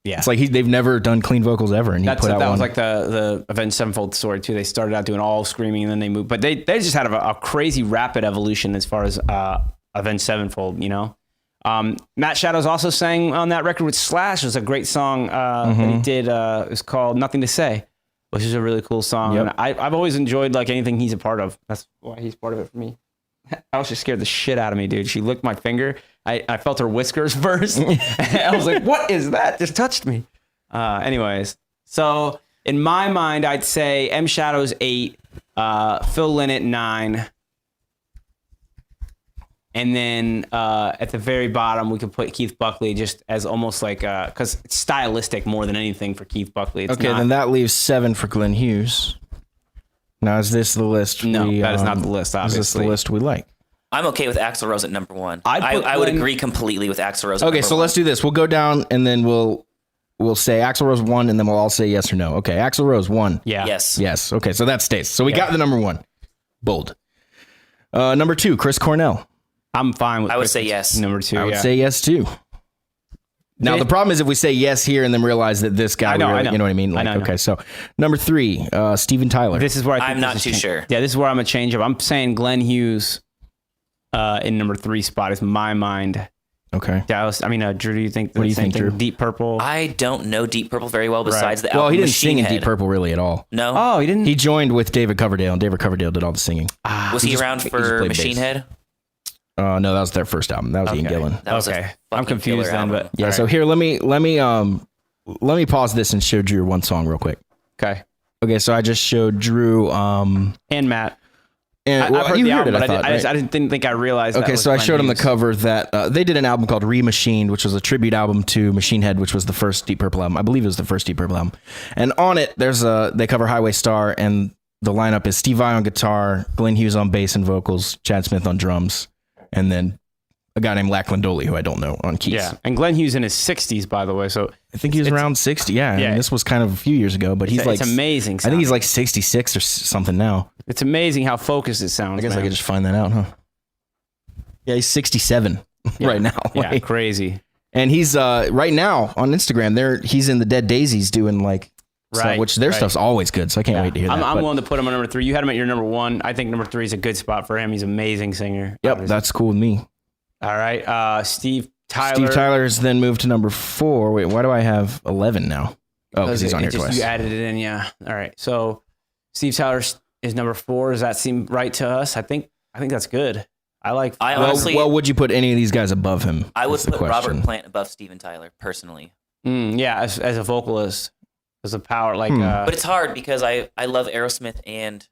It's like they've never done clean vocals ever, and he put out that one. was like the Avenged Sevenfold story too. They started out doing all screaming, and then they moved, but they just had a crazy rapid evolution as far as Avenged Sevenfold. Matt Shadows also sang on that record with Slash. It was a great song that he did. It was called "Nothing to Say," which is a really cool song. Yep. And I've always enjoyed like anything he's a part of. That's why he's part of it for me. I was just scared the shit out of me, dude. She licked my finger. I felt her whiskers burst. I was like, what is that? Just touched me. Anyways, so in my mind, I'd say M Shadows 8, Phil Lynott 9. And then at the very bottom, we could put Keith Buckley just as almost like, because it's stylistic more than anything for Keith Buckley. It's okay, not, then that leaves 7 for Glenn Hughes. Now, is this the list? No, that is not the list, obviously. Is this the list we like? I'm okay with Axl Rose at number 1. I'd put I would Glenn- agree completely with Axl Rose. At Okay, number so 1. let's do this. We'll go down, and then we'll say Axl Rose 1, and then we'll all say yes or no. Okay, Axl Rose 1. Yeah. Yes. Yes. Okay, so that stays. So we got the number 1. Bold. Number 2, Chris Cornell. I'm fine with I would Chris say yes. Number 2. I would say yes too. Now the problem is if we say yes here and then realize that this guy, I know. you know what I mean? Like, I know. okay, so number 3, Steven Tyler. This is where I think I'm not this too is sure. Yeah, this is where I'm gonna change up. I'm saying Glenn Hughes in number 3 spot is my mind. Okay. Dallas. I mean, Drew. Do you think? What do you think, Drew? Deep Purple. I don't know Deep Purple very well besides the album Well, he didn't Machine sing in Head. Deep Purple really at all. No. Oh, he didn't. He joined with David Coverdale, and David Coverdale did all the singing. Was he around just for played Machine bass. Head? No, that was their first album. That was Ian Gillan. That was a Okay. I'm fucking confused killer then, album. but Yeah. all So right. here, let me pause this and show Drew one song real quick. Okay. Okay, so I just showed Drew. And Matt. And I've heard you the heard album, it. but I thought, I didn't think I realized. that Okay, was so I Glenn showed him the Hughes. cover that they did an album called Remachined, which was a tribute album to Machine Head, which was the first Deep Purple album. I believe it was the first Deep Purple album. And on it, they cover Highway Star, and the lineup is Steve Vai on guitar, Glenn Hughes on bass and vocals, Chad Smith on drums, and then a guy named Lachlan Doley, who I don't know, on keys. Yeah, and Glenn Hughes in his 60s, by the way. So I think he was around 60. Yeah, I Yeah. mean, this was kind of a few years ago, but he's like it's amazing. I think he's like 66 or something now. It's amazing how focused it sounds. I guess man. I could just find that out, huh? Yeah, he's 67 right now. Yeah, Like, crazy. and he's right now on Instagram. He's in the Dead Daisies doing like stuff, Right, which their right. stuff's always good. So I can't wait to hear that. I'm but- willing to put him on number 3. You had him at your number 1. I think number 3 is a good spot for him. He's an amazing singer. Yep, obviously. that's cool with me. All right. Steve Tyler. Steve Tyler's then moved to number 4. Wait, why do I have 11 now? Oh, because he's on here twice. You added it in, yeah. All right. So Steve Tyler is number 4. Does that seem right to us? I think that's good. I like. I honestly, well, would you put any of these guys above him? I would That's the put question. Robert Plant above Steven Tyler personally. Yeah, as a vocalist, as a power like. But it's hard because I love Aerosmith and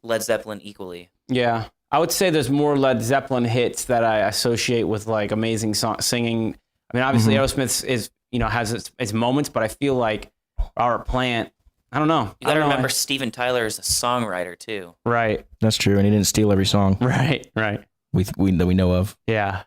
Led Zeppelin equally. Yeah, I would say there's more Led Zeppelin hits that I associate with like amazing singing. I mean, obviously Aerosmith is has its moments, but I feel like Robert Plant. I don't know. You got to remember Steven Tyler is a songwriter too. Right. That's true, and he didn't steal every song Right. that we know of. Yeah.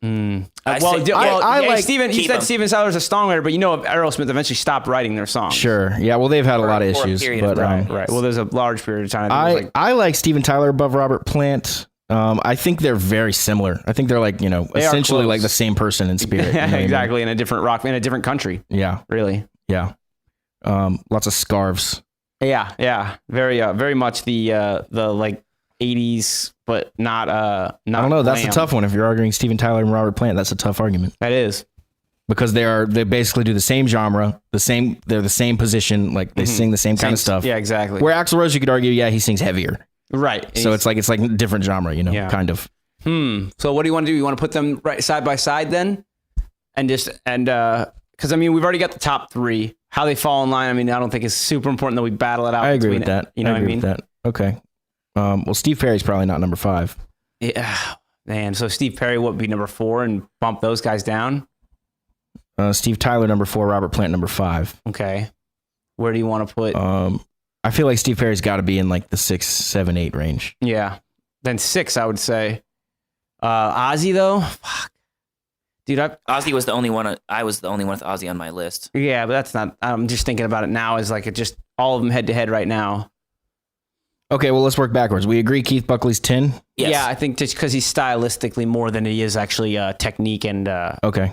I like- Steven. You keep said him. Steven Tyler's a songwriter, but Aerosmith eventually stopped writing their songs. Sure. Yeah. Well, they've had a lot of for a issues, period of but time. Right. Well, there's a large period of time. I think it was I like Steven Tyler above Robert Plant. I think they're very similar. I think they're like essentially close. like the same person in spirit. You know what I mean? exactly in a different country. Yeah. Really. Yeah. Lots of scarves. Yeah. Very much the like 80s, but not. I don't know. That's glam. a tough one. If you're arguing Steven Tyler and Robert Plant, that's a tough argument That is. because they basically do the same genre, they're the same position, like they sing the same kind of stuff. Yeah, exactly. Where Axl Rose, you could argue, he sings heavier. Right. So it's like a different genre, Yeah. kind of. So what do you want to do? You want to put them right side by side then, because I mean we've already got the top three. How they fall in line, I mean, I don't think it's super important that we battle it out. I agree between with that. You know I what I agree mean? with that. Okay. Well, Steve Perry's probably not number 5. Yeah, man. So Steve Perry would be number 4 and bump those guys down. Steve Tyler number 4, Robert Plant number 5. Okay. Where do you want to put? I feel like Steve Perry's got to be in like the 6, 7, 8 range. Yeah. Then 6, I would say. Ozzy though, fuck, dude. Ozzy was the only one. I was the only one with Ozzy on my list. Yeah, but that's not. I'm just thinking about it now as like it just all of them head to head right now. Okay, well, let's work backwards. We agree Keith Buckley's 10? Yes. Yeah, I think just because he's stylistically more than he is actually technique and. Okay.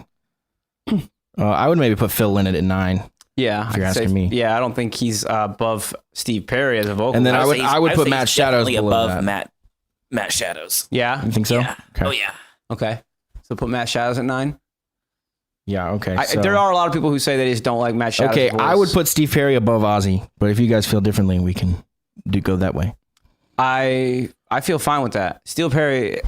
I would maybe put Phil Lynott at 9. Yeah, If you're I'd say- asking me. Yeah, I don't think he's above Steve Perry as a vocalist. And then would I would say put he's Matt Shadows definitely below above that. Matt Shadows. Yeah. You think so? Yeah. Okay. Oh yeah. Okay. So put Matt Shadows at 9. Yeah, okay. There are a lot of people who say they just don't like Matt Shadows. Okay, voice. I would put Steve Perry above Ozzy, but if you guys feel differently, we can go that way. I feel fine with that. Steve Perry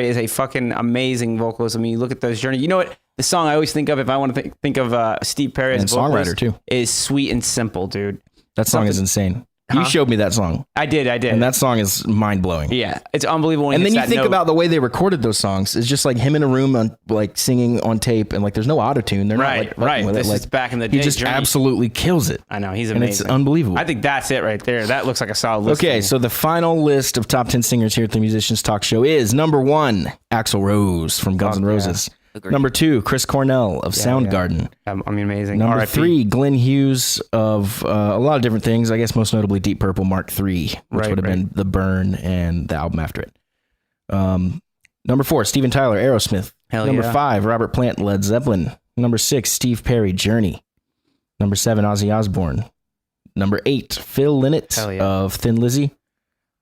is a fucking amazing vocalist. I mean, you look at those journey. You know what? The song I always think of if I want to think of Steve Perry as And a vocalist songwriter, too. is Sweet and Simple, dude. That song is insane. You showed me that song, I did. and that song is mind-blowing. Yeah, it's unbelievable. When And he then you hits that think note. about the way they recorded those songs. It's just like him in a room on like singing on tape, and like there's no auto-tune. They're not like fucking right. with This it. Like, is back in the day. he just Journey. absolutely kills it. I know he's And amazing. it's unbelievable. I think that's it right there. That looks like a solid list. Okay, so the final list of top 10 singers here at the Musicians Talk Show is number 1, Axl Rose from Guns N' yeah. Roses. Agreed. Number 2, Chris Cornell of Soundgarden. I mean, amazing. Number R.I.P. 3, Glenn Hughes of a lot of different things. I guess most notably Deep Purple Mark III, which Right, would have been The Burn and the album after it. Number 4, Steven Tyler, Aerosmith. Hell Number yeah. 5, Robert Plant, Led Zeppelin. Number 6, Steve Perry, Journey. Number 7, Ozzy Osbourne. Number 8, Phil Lynott Hell yeah. of Thin Lizzy.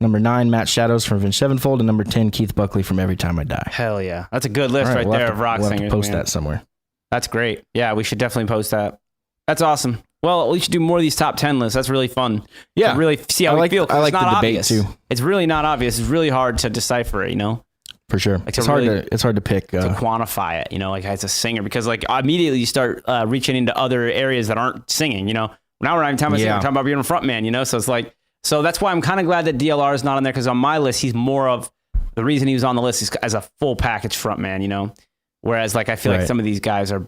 Number 9, Matt Shadows from Avenged Sevenfold. And number 10, Keith Buckley from Every Time I Die. Hell yeah, that's a good list All right we'll there have of to- rock we'll have to singers. post man. that somewhere. That's great. Yeah, we should definitely post that. That's awesome. Well, we should do more of these top 10 lists. That's really fun. Yeah. To really see how I we like- feel. 'cause I it's like not the debate, obvious. too. It's really not obvious. It's really hard to decipher it, you know? For sure. Like It's hard to pick. To quantify it, you know, like as a singer, because like immediately you start reaching into other areas that aren't singing, you know. Now we're not even talking about singing, we're talking about being a front man, you know. So it's like, so that's why I'm kind of glad that DLR is not on there, because on my list he's more of the reason he was on the list is as a full package front man, you know. Whereas like I feel like Right. some of these guys are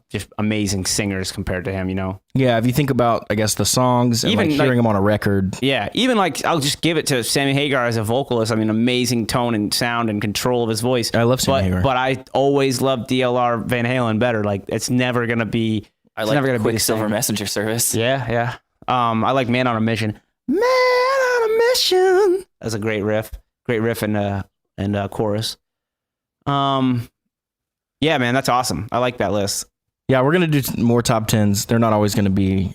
just amazing singers compared to him, you know. Yeah, if you think about, I guess, the songs and Even, like like- hearing them on a record. Yeah, even like I'll just give it to Sammy Hagar as a vocalist. I mean, amazing tone and sound and control of his voice. I love Sammy but, Hagar. but I always loved DLR Van Halen better. Like it's never gonna be. I it's like never gonna be the Quicksilver same. Messenger Service. Yeah. I like Man on a Mission. Man on a Mission. That's a great riff. Great riff and chorus. Yeah, man, that's awesome. I like that list. Yeah, we're gonna do more top 10s. They're not always gonna be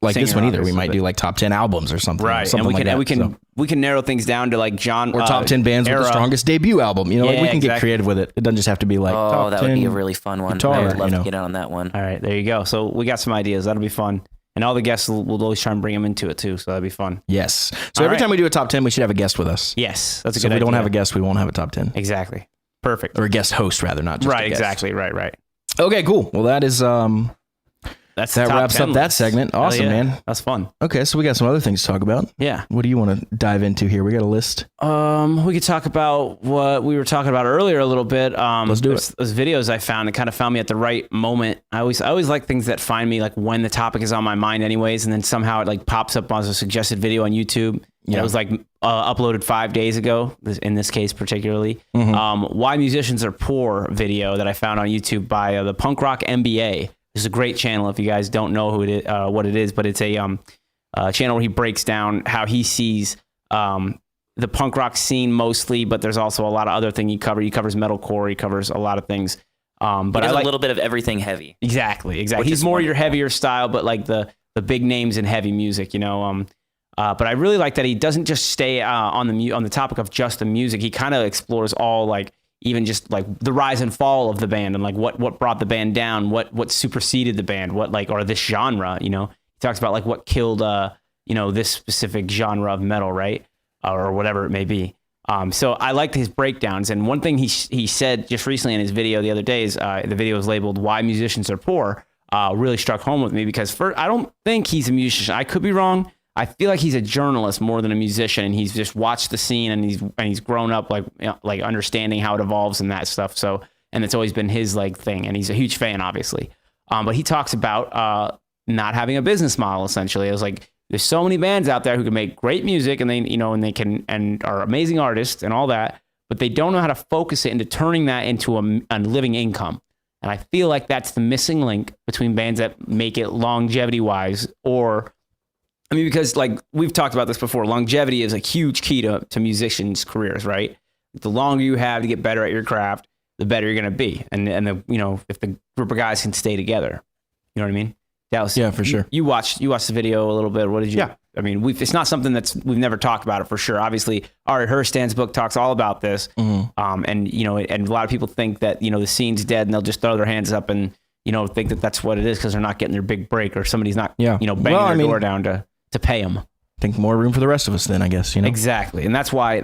like this Singer, one either. We obviously, might but- do like top 10 albums or something. Something and we like can that. and we can So- we can narrow things down to like John or top 10 bands with the era. strongest debut album. You know, like Yeah, we can get exactly. creative with it. It doesn't just have to be like Oh, top that 10 would be a really fun one. guitar, I would love you know. to get on that one. All right, there you go. So we got some ideas. That'll be fun. And all the guests will always try and bring him into it too. So that'd be fun. Yes. So All every right. time we do a top 10, we should have a guest with us. Yes. That's a So good if we don't idea. have a guest, we won't have a top 10. Exactly. Perfect. Or a guest host, rather, not just Right. a guest. Exactly. Right. Okay, cool. Well, that is That's that the top wraps 10 up that list. segment. Hell Awesome, yeah. man. That's fun. Okay, so we got some other things to talk about. Yeah. What do you want to dive into here? We got a list. We could talk about what we were talking about earlier a little bit. Let's do it. Those videos I found, it kind of found me at the right moment. I always like things that find me like when the topic is on my mind anyways, and then somehow it like pops up as a suggested video on YouTube. Yeah. It was like uploaded 5 days ago, in this case particularly. Why Musicians Are Poor video that I found on YouTube by the Punk Rock MBA. This is a great channel if you guys don't know who it is, what it is, but it's a channel where he breaks down how he sees the punk rock scene mostly, but there's also a lot of other things he covers. He covers metalcore, he covers a lot of things. But I I like a little bit of everything heavy. Exactly. Which He's is more wonderful. your heavier style, but like the big names in heavy music, you know. But I really like that he doesn't just stay on the topic of just the music. He kind of explores all like even just like the rise and fall of the band and like what brought the band down, what superseded the band, what like or this genre, you know. He talks about like what killed this specific genre of metal, right? Or whatever it may be. So I liked his breakdowns. And one thing he said just recently in his video the other day is the video is labeled "Why Musicians Are Poor." Really struck home with me because first, I don't think he's a musician. I could be wrong. I feel like he's a journalist more than a musician, and he's just watched the scene and he's grown up like understanding how it evolves and that stuff. So, and it's always been his like thing, and he's a huge fan, obviously. But he talks about not having a business model. Essentially, it was like there's so many bands out there who can make great music and they can and are amazing artists and all that, but they don't know how to focus it into turning that into a living income. And I feel like that's the missing link between bands that make it longevity wise because like we've talked about this before, longevity is a huge key to musicians' careers, right? The longer you have to get better at your craft, the better you're going to be. And if the group of guys can stay together, you know what I mean? Dallas, Yeah, for sure. You watched the video a little bit. What did you? Yeah. I mean, it's not something we've never talked about it for sure. Obviously, Ari Herstand's book talks all about this. And a lot of people think that, the scene's dead and they'll just throw their hands up and, think that that's what it is because they're not getting their big break or somebody's not, banging their door down to pay them. Think more room for the rest of us then, I guess, Exactly. And that's why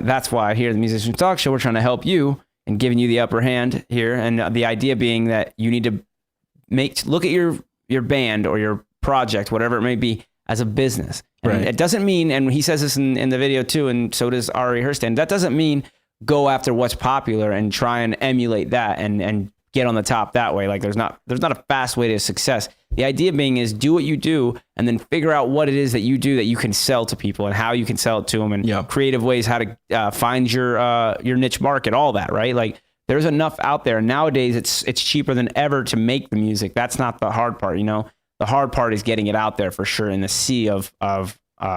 here at the Musicians Talk Show, we're trying to help you and giving you the upper hand here. And the idea being that you need to look at your band or your project, whatever it may be, as a business. And Right. It doesn't mean, and he says this in the video too, and so does Ari Herstand, that doesn't mean go after what's popular and try and emulate that and get on the top that way. Like there's not a fast way to success. The idea being is do what you do and then figure out what it is that you do that you can sell to people and how you can sell it to them and creative ways how to find your niche market, all that, right? Like there's enough out there. Nowadays it's cheaper than ever to make the music. That's not the hard part, The hard part is getting it out there for sure in the sea of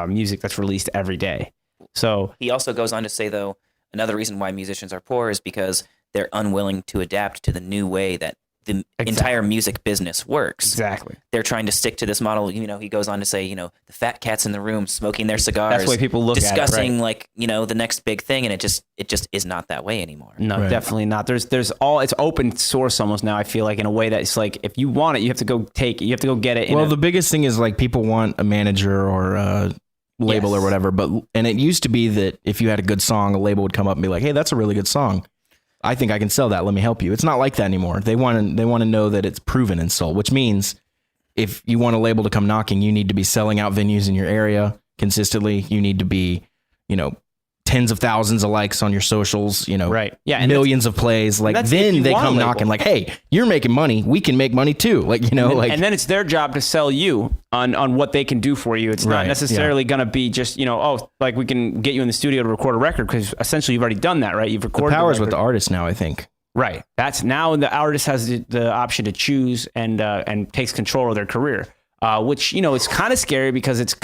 music that's released every day. So He also goes on to say, though, another reason why musicians are poor is because they're unwilling to adapt to the new way that the entire music business works. Exactly. They're trying to stick to this model. He goes on to say, the fat cats in the room smoking their cigars. That's the way people look at it, discussing right? the next big thing, and it just is not that way anymore. No, Right. definitely not. It's open source almost now. I feel like in a way that it's like if you want it, you have to go take it. You have to go get it. Well, the biggest thing is like people want a manager or a label Yes. or whatever. And it used to be that if you had a good song, a label would come up and be like, "Hey, that's a really good song. I think I can sell that. Let me help you." It's not like that anymore. They want to know that it's proven and sold, which means if you want a label to come knocking, you need to be selling out venues in your area consistently. You need to be, tens of thousands of likes on your socials, Right. Yeah, and millions of plays. Like that's if then you they want a come label. knocking like, "Hey, you're making money. We can make money too." and then it's their job to sell you on what they can do for you. It's Right, not necessarily going to be just, like we can get you in the studio to record a record because essentially you've already done that, right? You've recorded powers the with record. the artist now, I think. Right. That's now the artist has the option to choose and takes control of their career, which, it's kind of scary because it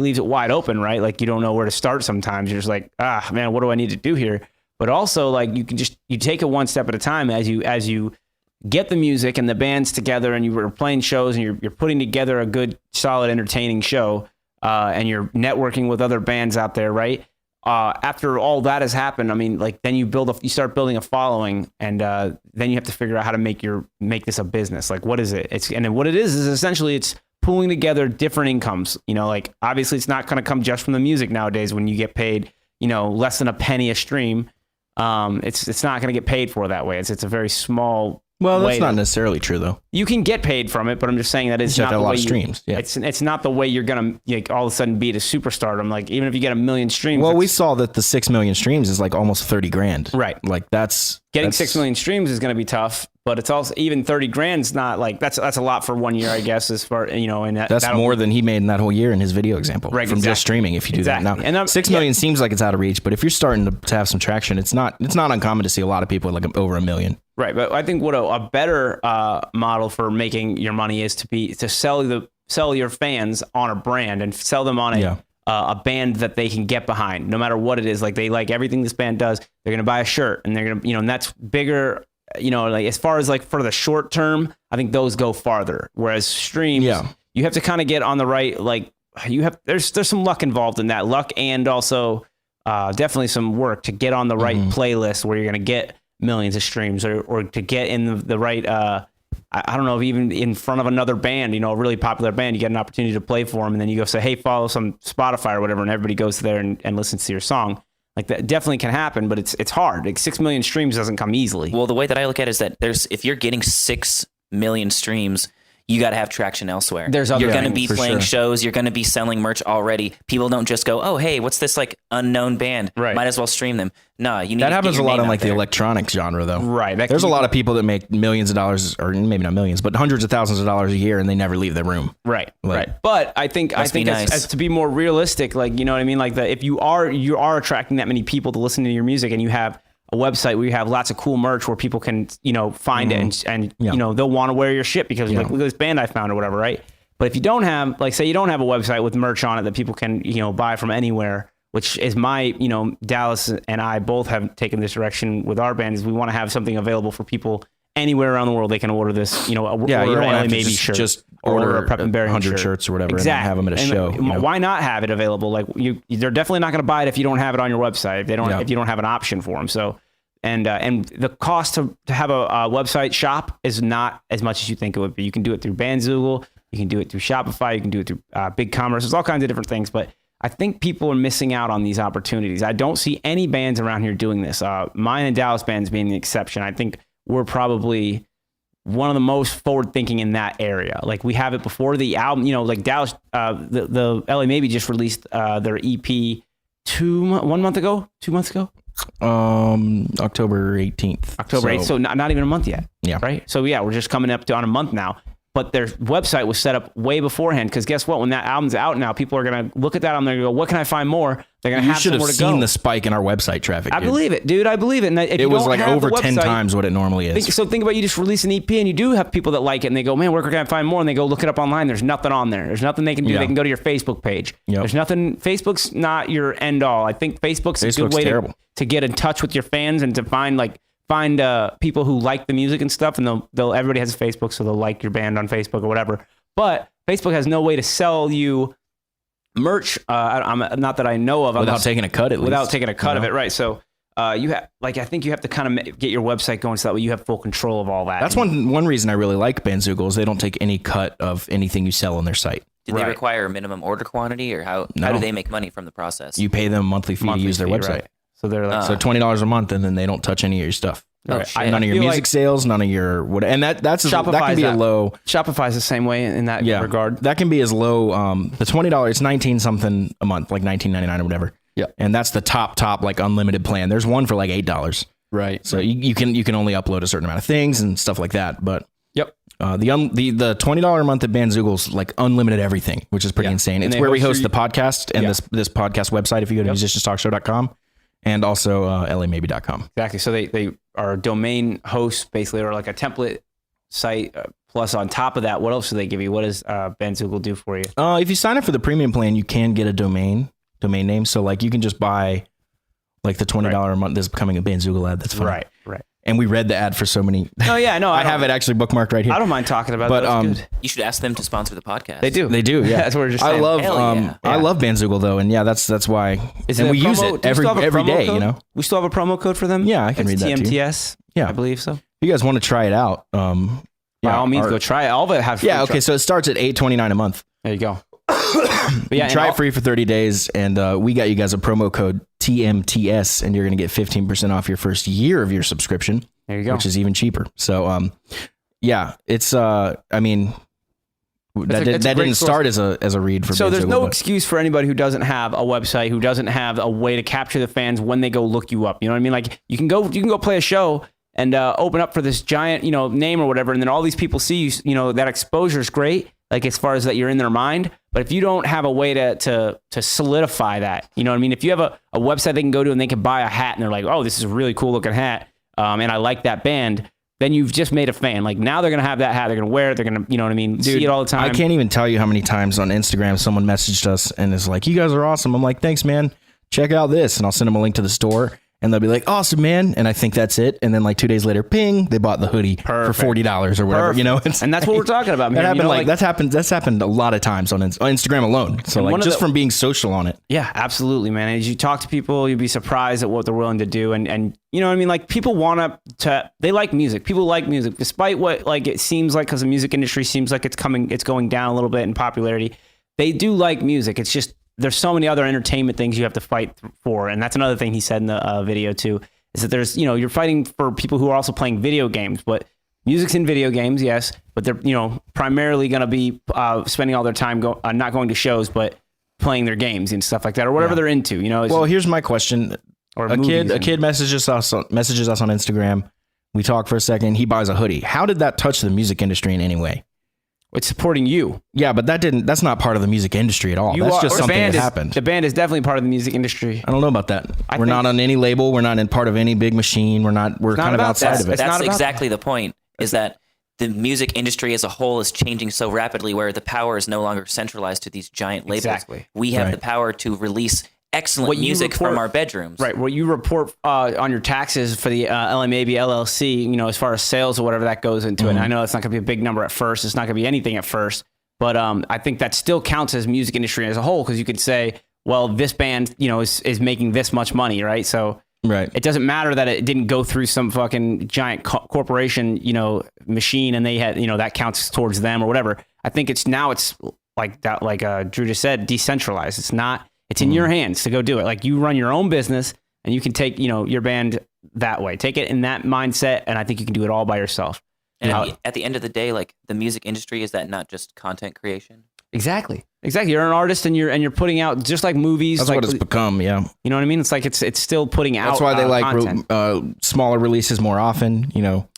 leaves it wide open, right? Like you don't know where to start sometimes. You're just like, man, what do I need to do here? But also like you take it one step at a time as you get the music and the bands together and you are playing shows and you're putting together a good, solid, entertaining show and you're networking with other bands out there, right? after all that has happened, I mean, like then you start building a following, and then you have to figure out how to make this a business. Like, what is it? What it is essentially it's pulling together different incomes. You know, like obviously it's not going to come just from the music nowadays when you get paid, you know, less than a penny a stream. It's not going to get paid for that way. It's a very small. Well, that's not necessarily true though. You can get paid from it, but I'm just saying that it's not the way a lot of streams. Yeah. It's not the way you're gonna all of a sudden be to superstardom. Like even if you get 1 million streams. Well, we saw that the 6 million streams is like almost 30 grand. Right. Like getting 6 million streams is going to be tough, but it's also even 30 grand's not like that's a lot for 1 year, I guess, as far and that's more than he made in that whole year in his video example. Right, from just streaming. If you do that now, and 6 million seems like it's out of reach, but if you're starting to have some traction, it's not uncommon to see a lot of people like over 1 million. Right, but I think what a better model for making your money is to sell your fans on a brand and sell them on a band that they can get behind, no matter what it is. Like they like everything this band does. They're gonna buy a shirt, and they're gonna and that's bigger. Like as far as like for the short term, I think those go farther. Whereas streams, you have to kind of get on the right. Like there's some luck involved in that, luck and also definitely some work to get on the right playlist where you're gonna get millions of streams or to get in the right I don't know, even in front of another band, a really popular band, you get an opportunity to play for them, and then you go say, hey, follow some Spotify or whatever, and everybody goes there and listens to your song. Like that definitely can happen, but it's hard. Like 6 million streams doesn't come easily. Well, the way that I look at it is that if you're getting 6 million streams, you got to have traction elsewhere. You're going to be playing shows. You're going to be selling merch already. People don't just go, oh, hey, what's this like unknown band? Right. Might as well stream them. No, you need that to happens get your a lot name in like out there. the electronic genre, though. Right. There's a lot of people that make millions of dollars, or maybe not millions, but hundreds of thousands of dollars a year, and they never leave their room. Right. But I think nice. as to be more realistic, like, you know what I mean? Like if you are attracting that many people to listen to your music, and you have a website where you have lots of cool merch where people can, find it and they'll want to wear your shit because like, look at this band I found or whatever, right? But if you don't have, like, say you don't have a website with merch on it that people can, buy from anywhere, which is my, Dallas and I both have taken this direction with our band, is we want to have something available for people anywhere around the world. They can order this, you don't want to maybe just order a Prep and Bury 100 shirt. shirts or whatever exactly. and have them at a show. Why not have it available? Like they're definitely not going to buy it if you don't have it on your website. If you don't have an option for them. So, and the cost to have a website shop is not as much as you think it would be. You can do it through Bandzoogle. You can do it through Shopify. You can do it through BigCommerce. There's all kinds of different things, but I think people are missing out on these opportunities. I don't see any bands around here doing this. Mine and Dallas bands being the exception. I think we're probably one of the most forward-thinking in that area. Like we have it before the album. Like Dallas, the LA Maybe just released their EP 2 months ago. October 18th. October 8th. So not even a month yet. Yeah. Right. So yeah, we're just coming up on a month now. But their website was set up way beforehand, because guess what? When that album's out now, people are going to look at that album and go, what can I find more? They're going to have somewhere to go. You should have seen the spike in our website traffic. I believe it, dude. I believe it. And it was like over 10 times what it normally is. Think about, you just release an EP and you do have people that like it and they go, man, where can I find more? And they go look it up online. There's nothing on there. There's nothing they can do. Yeah. They can go to your Facebook page. Yep. There's nothing. Facebook's not your end all. I think Facebook's a good way to get in touch with your fans and to find people who like the music and stuff, and everybody has a Facebook, so they'll like your band on Facebook or whatever. But Facebook has no way to sell you merch. Not that I know of. Without taking a cut, at least. Without taking a cut of it, right? So you have, I think you have to kind of get your website going so that way you have full control of all that. That's one reason I really like Bandzoogle, is they don't take any cut of anything you sell on their site. Do they require a minimum order quantity, or how do they make money from the process? You pay them a monthly fee to use their website. Right. So they're like, so $20 a month, and then they don't touch any of your stuff. None of your music sales, none of your what, and that can be a low. Shopify's the same way in that regard. That can be as low. The $20, it's 19 something a month, like $19.99 or whatever. Yeah, and that's the top like unlimited plan. There's one for like $8. Right. So you can only upload a certain amount of things and stuff like that. But yep. The $20 a month at Bandzoogle's like unlimited everything, which is pretty insane. It's where we host the podcast and this podcast website. If you go to musicianstalkshow.com. And also lamaybe.com. Exactly. So they are domain hosts, basically, or like a template site. Plus, on top of that, what else do they give you? What does Bandzoogle do for you? If you sign up for the premium plan, you can get a domain name. So like you can just buy like the $20 a month. There's becoming a Bandzoogle ad. That's fine. Right. and we read the ad for so many. Oh yeah, no, I have it actually bookmarked right here. I don't mind talking about it. But, That's good. You should ask them to sponsor the podcast. They do. They do, yeah. That's what we're just saying. I love, Hell yeah. I love Bandzoogle though, and yeah, that's why. Is and it a we use promo- it do we still have a every promo day, code? you know. We still have a promo code for them? Yeah, I can It's read that to you. TMTS. Yeah. I believe so. If you guys want to try it out, By all means, go try it. All of it has free Yeah, okay, trial. so it starts at $8.29 a month. There you go. But yeah, Try it free for 30 days, and we got you guys a promo code TMTS, and you're going to get 15% off your first year of your subscription. There you go. Which is even cheaper. So, yeah, it's, I mean, that it's a great didn't source. start as a read for So there's Bandzoogle, no but- excuse for anybody who doesn't have a website, who doesn't have a way to capture the fans when they go look you up. You know what I mean? Like you can go play a show and open up for this giant, name or whatever, and then all these people see you. You know, that exposure is great. Like as far as that you're in their mind, but if you don't have a way to solidify that, you know what I mean? If you have a website they can go to and they can buy a hat and they're like, oh, this is a really cool looking hat, and I like that band, then you've just made a fan. Like now they're gonna have that hat, they're gonna wear it, they're gonna, you know what I mean, see it all the time. I can't even tell you how many times on Instagram someone messaged us and is like, you guys are awesome. I'm like, thanks, man. Check out this. And I'll send them a link to the store. And they'll be like, awesome, man. And I think that's it. And then like 2 days later, ping, they bought the hoodie for $40 or whatever, you know? It's And that's what we're talking about, man. That happened, You know, that's happened a lot of times on Instagram alone. So one like of just the- from being social on it. Yeah, absolutely, man. As you talk to people, you'd be surprised at what they're willing to do. And you know what I mean? Like people want to, they like music. People like music, despite what like it seems like, because the music industry seems like it's going down a little bit in popularity. They do like music. It's just, there's so many other entertainment things you have to fight for. And that's another thing he said in the video too, is that there's, you're fighting for people who are also playing video games, but music's in video games, yes, but they're, primarily going to be spending all their time not going to shows, but playing their games and stuff like that, or whatever they're into, Well, here's my question. Or a movies kid messages us on Instagram. We talk for a second. He buys a hoodie. How did that touch the music industry in any way? It's supporting you. Yeah, but that's not part of the music industry at all. That's just something that happened. The band is definitely part of the music industry. I don't know about that. We're not on any label. We're not in part of any big machine. We're kind of outside of it. That's exactly the point, is that the music industry as a whole is changing so rapidly where the power is no longer centralized to these giant labels. Exactly. We have the power to release excellent music from our bedrooms. Right. What you report on your taxes for the LMAB LLC, as far as sales or whatever that goes into it. And I know it's not going to be a big number at first. It's not going to be anything at first. But I think that still counts as music industry as a whole, because you could say, well, this band, is making this much money, right? So it doesn't matter that it didn't go through some fucking giant corporation, machine, and they had, that counts towards them or whatever. I think it's like that, like Drew just said, decentralized. It's in your hands to go do it. Like you run your own business and you can take, your band that way. Take it in that mindset, and I think you can do it all by yourself. And at the end of the day, like the music industry, is that not just content creation? Exactly. You're an artist, and you're putting out, just like movies. That's like, what it's become. Yeah. You know what I mean? It's like it's still putting out. That's why they like content. smaller releases more often.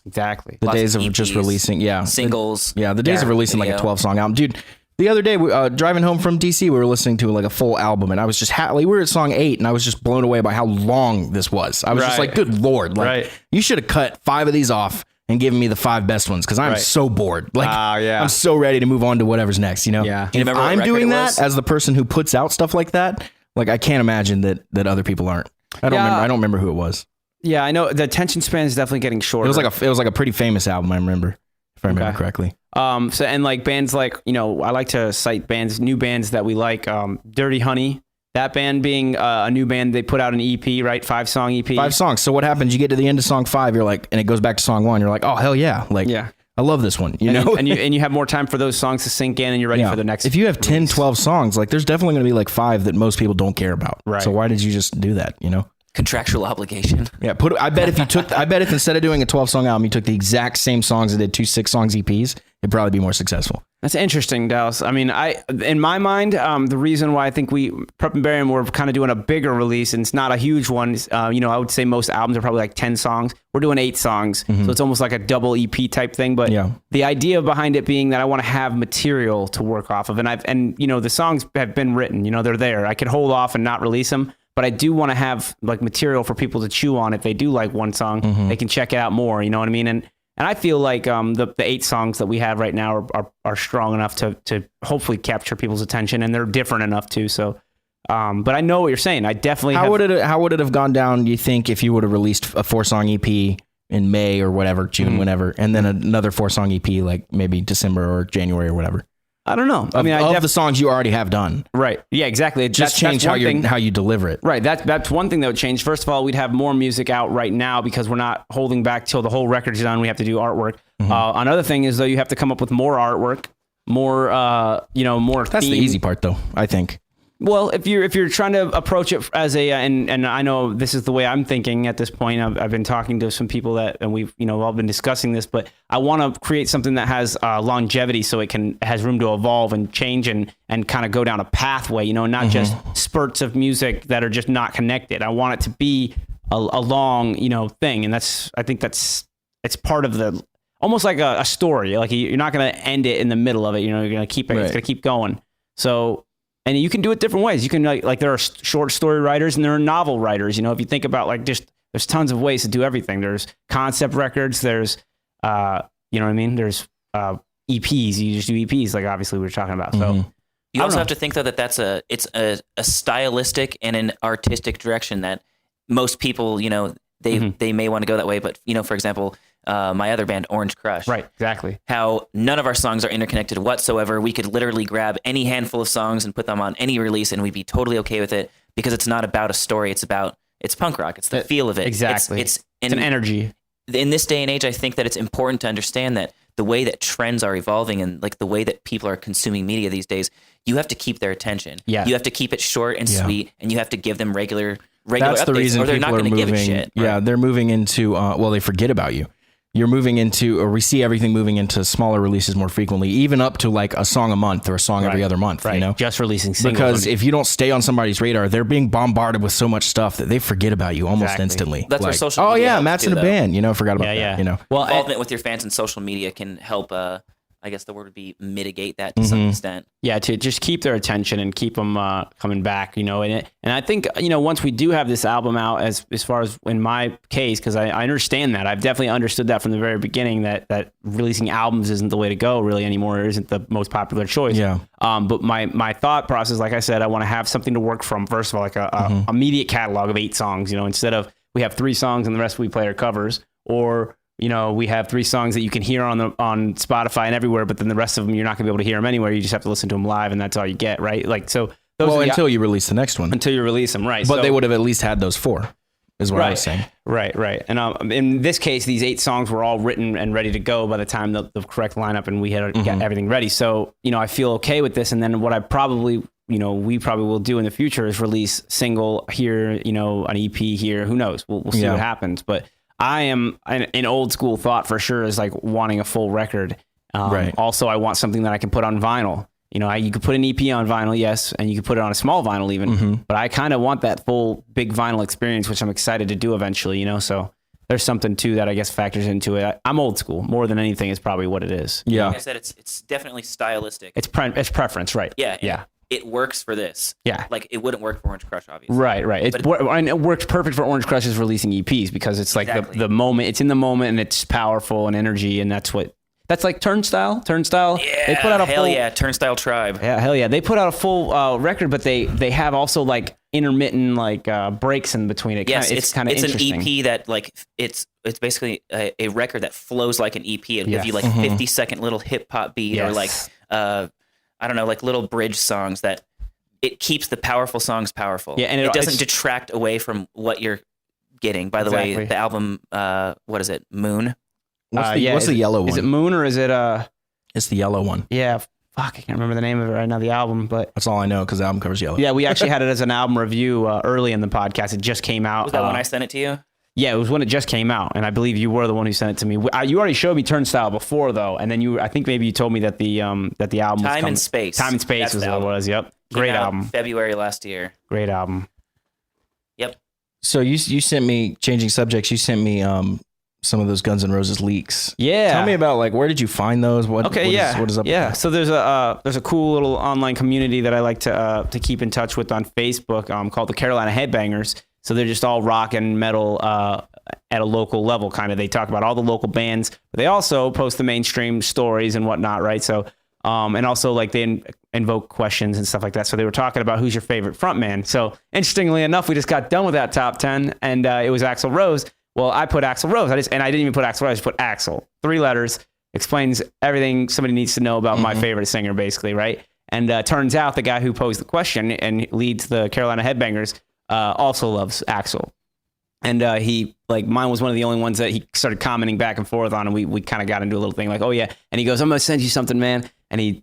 Exactly. The Lots days of of just EPs, releasing, singles. the days of releasing like a video. 12-song album, dude. The other day, driving home from DC, we were listening to like a full album, and I was just we were at song 8, and I was just blown away by how long this was. I was just like, "Good Lord!" Like, you should have cut 5 of these off and given me the 5 best ones, because I'm so bored. Like, I'm so ready to move on to whatever's next. Yeah. And if I'm doing that as the person who puts out stuff like that, like I can't imagine that other people aren't. I don't remember who it was. Yeah, I know the attention span is definitely getting shorter. It was like a pretty famous album. I remember, if I remember correctly. So, and like bands like, I like to cite new bands that we like. Dirty Honey, that band being a new band, they put out an EP, right? 5-song EP. 5 songs. So what happens? You get to the end of song 5, you're like, and it goes back to song 1. You're like, oh hell yeah! Like, I love this one. You know, and you have more time for those songs to sink in, and you're ready for the next. If you have 10, 12 songs, like there's definitely going to be like 5 that most people don't care about. Right. So why did you just do that? Contractual obligation. Yeah. I bet if instead of doing a 12-song album, you took the exact same songs and did 2 6-song EPs, it'd probably be more successful. That's interesting, Dallas. I mean, in my mind, the reason why I think Prep and Barium, we're kind of doing a bigger release, and it's not a huge one. I would say most albums are probably like 10 songs. We're doing 8 songs. So it's almost like a double EP type thing. But the idea behind it being that I want to have material to work off of. And the songs have been written, they're there. I could hold off and not release them, but I do want to have like material for people to chew on. If they do like one song, they can check it out more. You know what I mean? And I feel like the 8 songs that we have right now are strong enough to hopefully capture people's attention, and they're different enough too. So, but I know what you're saying. I definitely. How would it have gone down? Do you think if you would have released a 4-song EP in May or whatever, June, whenever, and then another 4-song EP like maybe December or January or whatever. I don't know. Of the songs you already have done. Right. Yeah, exactly. Just change how you deliver it. Right. That's one thing that would change. First of all, we'd have more music out right now because we're not holding back till the whole record's done. We have to do artwork. Another thing is though, you have to come up with more artwork, more more. That's the easy part though, I think. Well, if you're trying to approach it as a and I know this is the way I'm thinking at this point. I've been talking to some people and we've all been discussing this, but I want to create something that has longevity, so it has room to evolve and change and kind of go down a pathway. Not just spurts of music that are just not connected. I want it to be a long thing, and I think it's part of the almost like a story. Like you're not going to end it in the middle of it. You're going to keep it. Right. It's going to keep going. So. And you can do it different ways. You can like there are short story writers and there are novel writers. If you think about there's tons of ways to do everything. There's concept records. There's, There's EPs. You just do EPs, like obviously we were talking about. So you also have to think though that it's a stylistic and an artistic direction that most people, they may want to go that way. But for example, my other band, Orange Crush. Right, exactly. How none of our songs are interconnected whatsoever. We could literally grab any handful of songs and put them on any release and we'd be totally okay with it because it's not about a story. It's punk rock. It's the feel of it. Exactly. It's an energy. In this day and age, I think that it's important to understand that the way that trends are evolving and the way that people are consuming media these days, you have to keep their attention. Yeah. You have to keep it short and sweet and you have to give them regular That's updates the reason or they're people not going to give a moving. shit. Yeah, right? they're moving into, they forget about you. You're moving into, or we see everything moving into smaller releases more frequently, even up to like a song a month or a song every other month, right. Just releasing singles. Because if you don't stay on somebody's radar, they're being bombarded with so much stuff that they forget about you almost instantly. That's where social media helps Matt's too, in a though. band, forgot about that. Well, involvement with your fans and social media can help, I guess the word would be mitigate that to some extent. Yeah, to just keep their attention and keep them coming back, and I think, once we do have this album out, as far as in my case, because I understand that. I've definitely understood that from the very beginning that releasing albums isn't the way to go really anymore. It isn't the most popular choice. Yeah. But my thought process, like I said, I want to have something to work from. First of all, like a immediate catalog of 8 songs, instead of we have 3 songs and the rest we play are covers, or we have 3 songs that you can hear on Spotify and everywhere, but then the rest of them, you're not gonna be able to hear them anywhere. You just have to listen to them live and that's all you get. Right. Like, so until you release the next one, until you release them. Right. But they would have at least had those 4 is what I was saying. Right. And in this case, these 8 songs were all written and ready to go by the time the correct lineup and we had got everything ready. So, I feel okay with this. And then what I probably, we probably will do in the future is release single here, an EP here. Who knows? We'll see what happens. But I am an old school thought for sure is like wanting a full record. Right. Also, I want something that I can put on vinyl. You could put an EP on vinyl, yes, and you could put it on a small vinyl even. But I kind of want that full big vinyl experience, which I'm excited to do eventually. So there's something too that I guess factors into it. I'm old school more than anything is probably what it is. Yeah. Like I said, it's definitely stylistic. It's preference, right? Yeah. It works for this. Yeah. Like it wouldn't work for Orange Crush, obviously. Right. And it works perfect for Orange Crush's releasing EPs because it's like the moment, it's in the moment and it's powerful and energy. And that's like Turnstile. Yeah. They put out Turnstile Tribe. Yeah. Hell yeah. They put out a full record, but they have also like intermittent breaks in between it. Yes. It's kind of interesting. An EP that like, it's basically a record that flows like an EP. It'll give you like 50-second little hip hop beat or like, I don't know, like little bridge songs that it keeps the powerful songs powerful. Yeah, and it doesn't detract away from what you're getting. By the way, the album, what is it? Moon? What's the yellow one? Is it Moon or is it... It's the yellow one. Yeah, fuck, I can't remember the name of it right now, the album, but... That's all I know because the album cover's yellow. Yeah, we actually had it as an album review early in the podcast. It just came out. Was that when I sent it to you? Yeah, it was when it just came out, and I believe you were the one who sent it to me. You already showed me Turnstile before, though, and then I think maybe you told me that the album Time and Space. Time and Space was what it was. Yep, great album. February last year. Great album. Yep. So you sent me, changing subjects. You sent me some of those Guns N' Roses leaks. Yeah. Tell me about where did you find those? What is up? Yeah. So there's a cool little online community that I like to keep in touch with on Facebook called the Carolina Headbangers. So they're just all rock and metal at a local level, kind of. They talk about all the local bands, but they also post the mainstream stories and whatnot, right? So, and also like they invoke questions and stuff like that. So they were talking about who's your favorite frontman. So interestingly enough, we just got done with that top 10, and it was Axl Rose. Well, I put Axl Rose. I didn't even put Axl Rose. I just put Axl. 3 letters, explains everything somebody needs to know about my favorite singer, basically, right? And turns out the guy who posed the question and leads the Carolina Headbangers also loves Axl. And mine was one of the only ones that he started commenting back and forth on, and we kind of got into a little thing like, oh yeah. And he goes, I'm gonna send you something, man. And he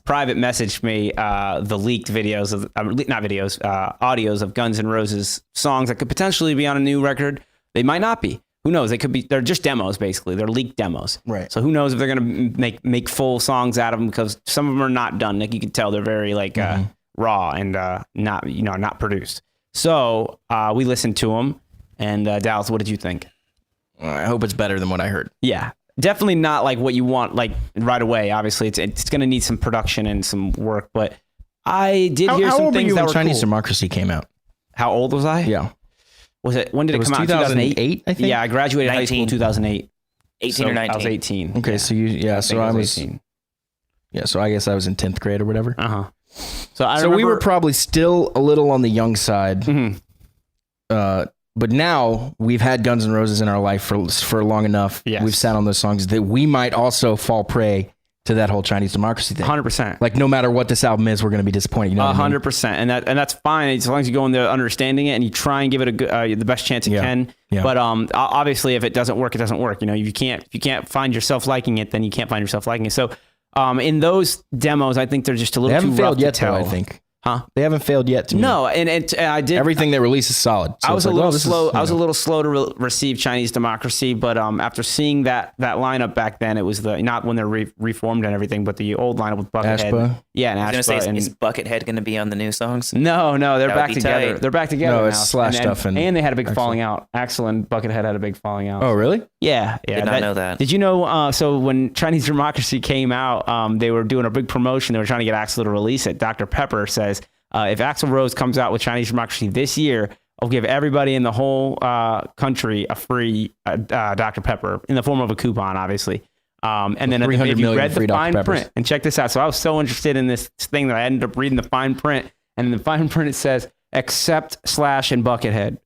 private messaged me the leaked videos of audios of Guns N' Roses songs that could potentially be on a new record. They might not be. Who knows? They could be. They're just demos, basically. They're leaked demos. Right. So who knows if they're gonna make full songs out of them, because some of them are not done. Like you can tell, they're very raw and not produced. So we listened to them. And Dallas, what did you think? I hope it's better than what I heard. Yeah, definitely not like what you want like right away. Obviously, it's going to need some production and some work. But I did hear some things that were Chinese cool. Democracy came out. How old was I? Yeah. Was it? When did it come out? 2008, I think. Yeah, I graduated high school in 2008. 18 or 19. I was 18. Okay, so I was 18. Yeah, so I guess I was in 10th grade or whatever. So we were probably still a little on the young side. But now we've had Guns N' Roses in our life for long enough. Yes. We've sat on those songs that we might also fall prey to that whole Chinese Democracy thing. 100%. Like no matter what this album is, we're going to be disappointed. You know 100%, and that's fine as long as you go in there understanding it and you try and give it the best chance you can. Yeah. But obviously, if it doesn't work, it doesn't work. You know, if you can't find yourself liking it, then you can't find yourself liking it. So, in those demos, I think they're just a little too rough to tell. Though, I think. Huh? They haven't failed yet to me. No, and I did everything they release is solid. So I was a little slow. I was a little little slow to receive Chinese Democracy, but after seeing that lineup back then, it was not when they're reformed and everything, but the old lineup with Buckethead. Ashba. Yeah, and I was Ashba. gonna say, is Buckethead going to be on the new songs? No, they're That would back be together. tight. They're back together. No, now. it's Slash stuff and they had a big Axl. falling out. Axl and Buckethead had a big falling out. Oh, really? Yeah. Did not know that. Did you know? So when Chinese Democracy came out, they were doing a big promotion. They were trying to get Axl to release it. Dr. Pepper says, if Axl Rose comes out with Chinese Democracy this year, I'll give everybody in the whole country a free Dr. Pepper in the form of a coupon, obviously. And then if you read the fine print, and check this out. So I was so interested in this thing that I ended up reading the fine print. And in the fine print, it says, except Slash and Buckethead.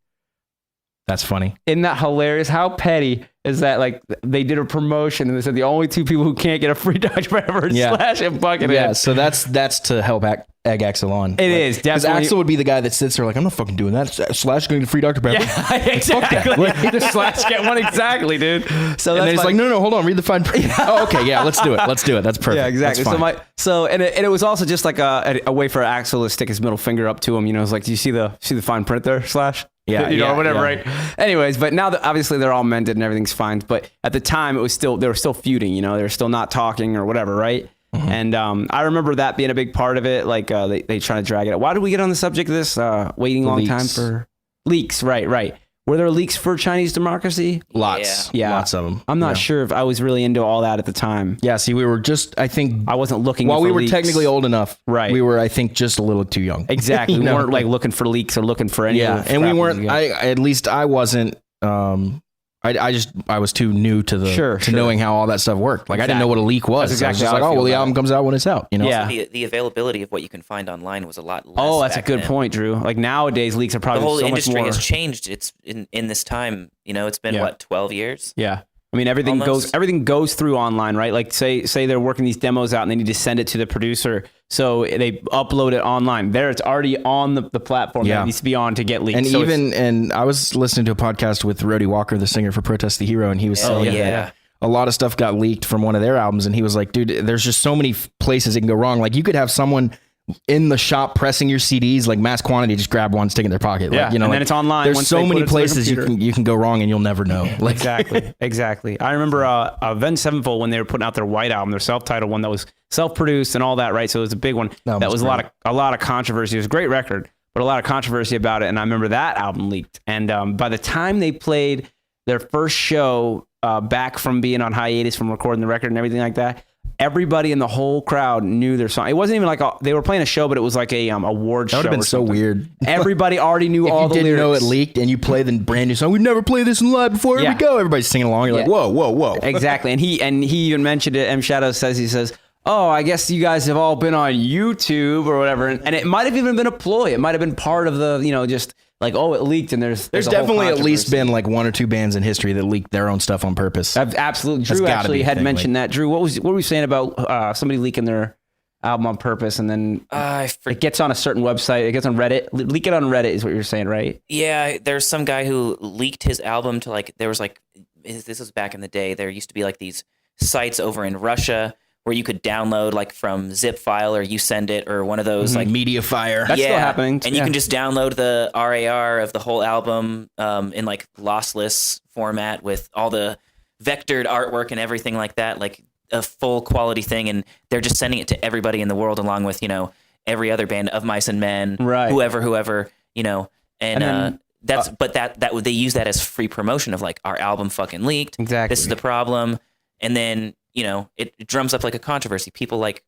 That's funny. Isn't that hilarious? How petty is that? Like, they did a promotion and they said the only two people who can't get a free Dr. Pepper is Slash and Buckethead. Yeah, so that's to help egg Axl on. It is, Because definitely. Axl would be the guy that sits there like, I'm not fucking doing that. Slash going to free Dr. Pepper. Yeah, exactly. The Slash get one, exactly, dude. So And then he's like, no, hold on, read the fine print. Oh, okay, yeah, let's do it. That's perfect. Yeah, exactly. That's So it was also just like a way for Axl to stick his middle finger up to him. You know, it's like, do you see the fine print there, Slash? Yeah, you know, yeah, whatever, yeah. right? Anyways, but now that obviously they're all mended and everything's fine. But at the time, they were still feuding. You know, they were still not talking or whatever, right? Mm-hmm. And I remember that being a big part of it. Like they try to drag it out. Why did we get on the subject of this? Waiting a long time for leaks, right? Were there leaks for Chinese Democracy? Lots. Yeah. Lots of them. I'm not sure if I was really into all that at the time. Yeah, see, we were just, I think, I wasn't looking while for we were leaks. technically old enough, Right. we were, I think, just a little too young. Exactly. You We know? weren't like looking for leaks or looking for any. Yeah, of the and we crap weren't, was going. at least I wasn't, I was too new to Sure. knowing how all that stuff worked. Like I didn't know what a leak was. That's I was exactly just how like, I oh, feel well, the about album comes out when it's out. You know? Yeah. The availability of what you can find online was a lot less. Oh, that's a back good then. point, Drew. Like nowadays, leaks are The probably whole so much industry more. has changed. It's in this time. You know, it's been what 12 years. Yeah. I mean, everything goes through online, right? Like say they're working these demos out and they need to send it to the producer. So they upload it online. There, it's already on the platform that it needs to be on to get leaked. And so and I was listening to a podcast with Rody Walker, the singer for Protest the Hero, and he was saying that a lot of stuff got leaked from one of their albums. And he was like, dude, there's just so many places it can go wrong. Like you could have someone in the shop pressing your CDs, like mass quantity, just grab one, stick it in their pocket. Yeah, like, you know, and like, then it's online. There's once so they put many it to their places computer. you can go wrong and you'll never know. Like, Exactly. I remember Avenged Sevenfold when they were putting out their White album, their self-titled one that was self-produced and all that, right? So it was a big one. That was a lot of controversy. It was a great record, but a lot of controversy about it. And I remember that album leaked. And by the time they played their first show back from being on hiatus from recording the record and everything like that, everybody in the whole crowd knew their song. It wasn't even like they were playing a show, but it was like a award show. that would have been so weird. Everybody already knew all the lyrics. If you didn't know it lyrics. leaked and you play the brand new song, we'd never play this in live before. Here we go. Everybody's singing along. You're like, whoa. Exactly. And he even mentioned it. M Shadow says, oh, I guess you guys have all been on YouTube or whatever. And it might have even been a ploy. It might have been part of the, just like, oh, it leaked, and there's a whole definitely at least controversy. been like 1 or 2 bands in history that leaked their own stuff on purpose. Absolutely. That's Drew gotta actually be a had thing, mentioned that. Drew, what were we saying about somebody leaking their album on purpose, and then it gets on a certain website, it gets on Reddit. Leak it on Reddit is what you're saying, right? Yeah, there's some guy who leaked his album to like, there was like, this was back in the day, there used to be like these sites over in Russia where you could download like from zip file, or you send it, or one of those like Mediafire. That's still happening. And you can just download the RAR of the whole album in like lossless format with all the vectored artwork and everything like that, like a full quality thing. And they're just sending it to everybody in the world, along with, you know, every other band, Of Mice and Men, right? Whoever, you know, and then, they use that as free promotion of like, our album fucking leaked. Exactly. This is the problem. And then, you know, it drums up like a controversy. People like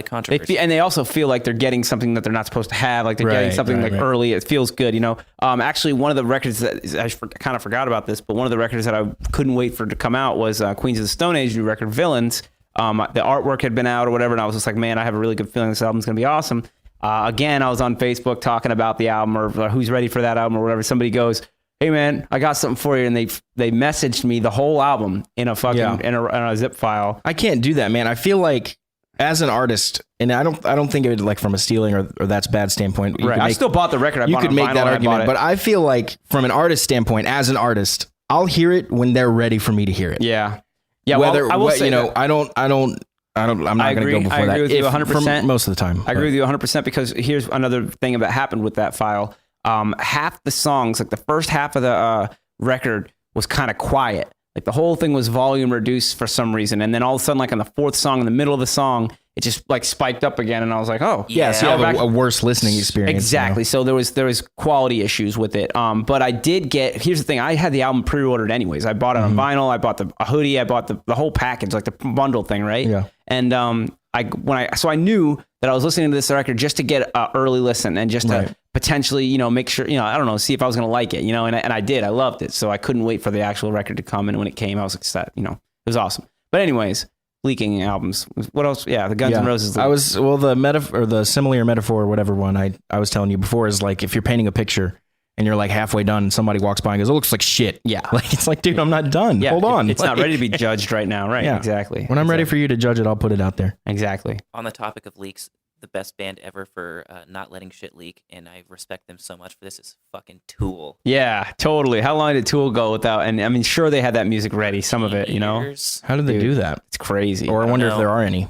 controversy. And they also feel like they're getting something that they're not supposed to have. Like they're getting something early. It feels good, you know. Actually, one of the records that I kind of forgot about this, but one of the records that I couldn't wait for to come out was Queens of the Stone Age new record, Villains. The artwork had been out or whatever, and I was just like, man, I have a really good feeling this album's gonna be awesome. Again, I was on Facebook talking about the album or who's ready for that album or whatever. Somebody goes, hey man, I got something for you, and they messaged me the whole album in a fucking in a zip file. I can't do that, man. I feel like as an artist, and I don't think of it like from a stealing or that's bad standpoint. I still bought the record. You could make that argument, but I feel like from an artist standpoint, as an artist, I'll hear it when they're ready for me to hear it. Yeah. Whether I will say, you know, I'm not going to go before that. I agree with you 100%. Most of the time. I agree with you 100% because here's another thing that happened with that file. Half the songs, like the first half of the record, was kind of quiet. Like the whole thing was volume reduced for some reason, and then all of a sudden, like on the fourth song, in the middle of the song, it just like spiked up again, and I was like, oh yeah. So you have a worse listening experience. Exactly. You know? So there was quality issues with it. But I did get. Here's the thing: I had the album pre-ordered anyways. I bought it on vinyl. I bought a hoodie. I bought the whole package, like the bundle thing, right? Yeah. And I knew that I was listening to this record just to get an early listen and just to potentially, you know, make sure, you know, I don't know, see if I was going to like it, you know, and I did. I loved it. So I couldn't wait for the actual record to come. And when it came, I was excited, you know, it was awesome. But anyways, leaking albums. What else? Yeah, the Guns N' Roses. The simile or metaphor or whatever one I was telling you before is like if you're painting a picture and you're like halfway done and somebody walks by and goes, it looks like shit. Yeah. Like, it's like, dude, I'm not done. Yeah, hold on. It's not ready to be judged right now. Right. Yeah. Exactly. When I'm ready for you to judge it, I'll put it out there. Exactly. On the topic of leaks, the best band ever for not letting shit leak, and I respect them so much for this, is fucking Tool. Yeah, totally. How long did Tool go without? And I mean, sure, they had that music ready, some of it, you know? How did they do that? It's crazy. Or I wonder if there are any.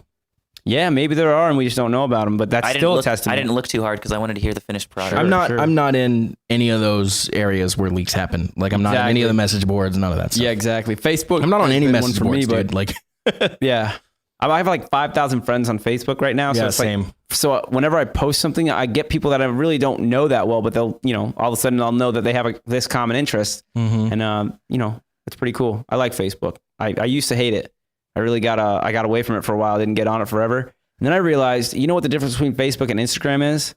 Yeah, maybe there are, and we just don't know about them. But that's still a testament. I didn't look too hard because I wanted to hear the finished product. I'm not in any of those areas where leaks happen. Like I'm not in any of the message boards, none of that stuff. Yeah, exactly. Facebook. I'm not on any message for boards, me, dude. Like, yeah, I have like 5,000 friends on Facebook right now. So yeah, it's same. Like, so whenever I post something, I get people that I really don't know that well, but they'll, you know, all of a sudden I'll know that they have this common interest, and you know, it's pretty cool. I like Facebook. I used to hate it. I got away from it for a while. I didn't get on it forever. And then I realized, you know what the difference between Facebook and Instagram is?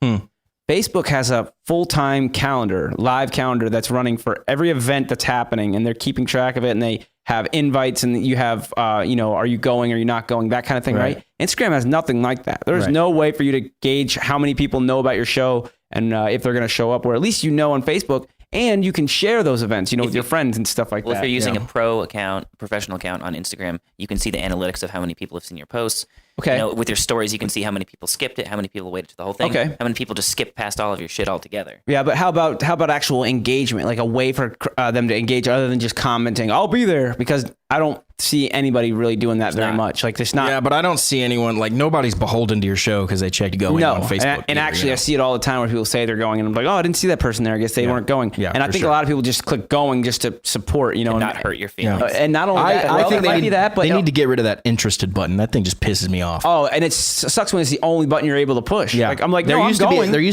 Facebook has a full-time calendar, live calendar that's running for every event that's happening, and they're keeping track of it, and they have invites, and you have, you know, are you going, are you not going, that kind of thing, right? Instagram has nothing like that. There's no way for you to gauge how many people know about your show and if they're going to show up, or at least you know on Facebook, and you can share those events, you know, with your friends and stuff like that. If you're using a professional account on Instagram, you can see the analytics of how many people have seen your posts. Okay. You know, with your stories, you can see how many people skipped it, how many people waited to the whole thing, how many people just skipped past all of your shit altogether. Yeah, but how about actual engagement, like a way for them to engage other than just commenting, I'll be there, because I don't see anybody really doing that very much. Like there's not. Yeah, but I don't see anyone, like nobody's beholden to your show because they checked going on Facebook. And actually, I see it all the time where people say they're going, and I'm like, oh, I didn't see that person there. I guess they weren't going. Yeah, and I think a lot of people just click going just to support, you know, and not hurt your feelings. And not only that, I think they need to get rid of that interested button. That thing just pisses me off. Oh, and it sucks when it's the only button you're able to push. Yeah, like, I'm like, there used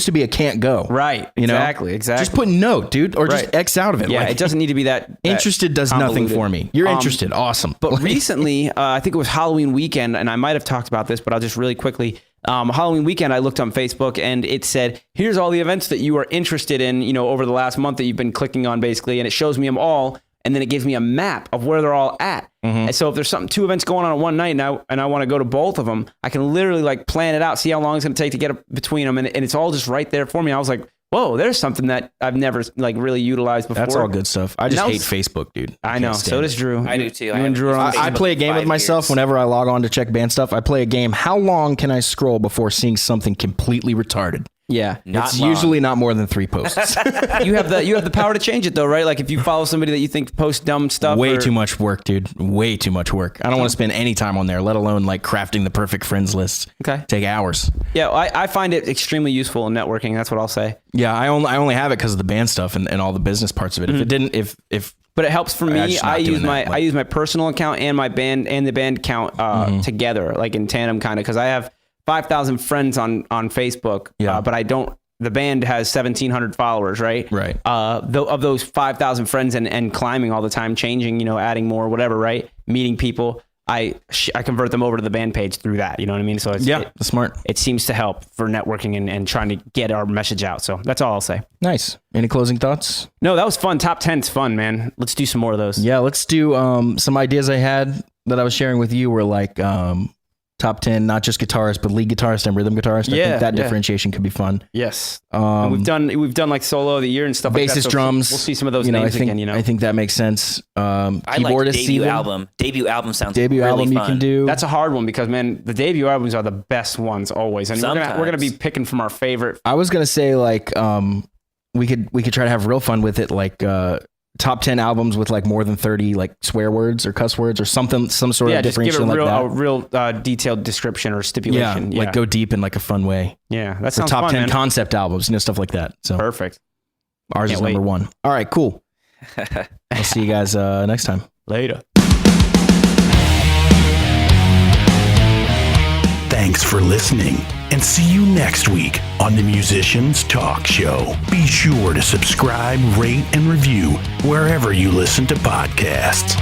to be a can't go. Right. You know? Exactly. Just put no, dude, or just X out of it. Yeah, like, it doesn't need to be that interested does nothing for me. You're interested, awesome. But recently, I think it was Halloween weekend, and I might have talked about this, but I'll just really quickly. Halloween weekend, I looked on Facebook, and it said, here's all the events that you are interested in, you know, over the last month that you've been clicking on, basically, and it shows me them all, and then it gives me a map of where they're all at. And so if there's two events going on one night, and I want to go to both of them, I can literally like plan it out, see how long it's going to take to get between them, and it's all just right there for me. I was like, whoa, there's something that I've never like really utilized before. That's all good stuff. I just And that hate was- Facebook, dude. I know. can't So stand does it. Drew. I do too. You and Drew are on I play a game with myself whenever I log on to check band stuff. I play a game. How long can I scroll before seeing something completely retarded? Yeah. Not It's long. usually not more than 3 posts. You have the power to change it though, right? Like if you follow somebody that you think posts dumb stuff. Way or- too much work, dude. Way too much work. I don't want to spend any time on there, let alone like crafting the perfect friends list. Okay. Take hours. Yeah, I find it extremely useful in networking. That's what I'll say. Yeah, I only have it because of the band stuff and all the business parts of it. If it didn't, if But it helps for I'm me. just not I use doing my that, like- I use my personal account and my band and the band account together, like in tandem, kind of, because I have 5,000 friends on Facebook. Yeah. But I don't. The band has 1,700 followers, right? Right. Of those 5,000 friends and climbing all the time, changing, adding more, whatever, right? Meeting people. I convert them over to the band page through that. You know what I mean? So it's, that's smart. it seems to help for networking and trying to get our message out. So that's all I'll say. Nice. Any closing thoughts? No, that was fun. Top 10's fun, man. Let's do some more of those. Yeah, let's do some ideas I had that I was sharing with you were like top 10, not just guitarist, but lead guitarist and rhythm guitarist. I Yeah, think that yeah. differentiation could be fun. Yes. And we've done like solo of the year and stuff like that. Bassist, so drums. We'll see some of those I names think, again, I think that makes sense. I like Keyboardist debut even. album. Debut album sounds Debut really album fun. you can do. That's a hard one because, man, the debut albums are the best ones always. And we're gonna be picking from our favorite. I was gonna say like we could try to have real fun with it, like top 10 albums with like more than 30 like swear words or cuss words or something, some sort of Just give it differentiation a like real, that. a real detailed description or stipulation. Like go deep in like a fun way. Yeah, that Or sounds top fun, 10 man. concept albums, stuff like that. So Perfect. ours Can't is wait. number 1. All right, cool. I'll see you guys next time. Later. Thanks for listening, and see you next week on the Musicians Talk Show. Be sure to subscribe, rate, and review wherever you listen to podcasts.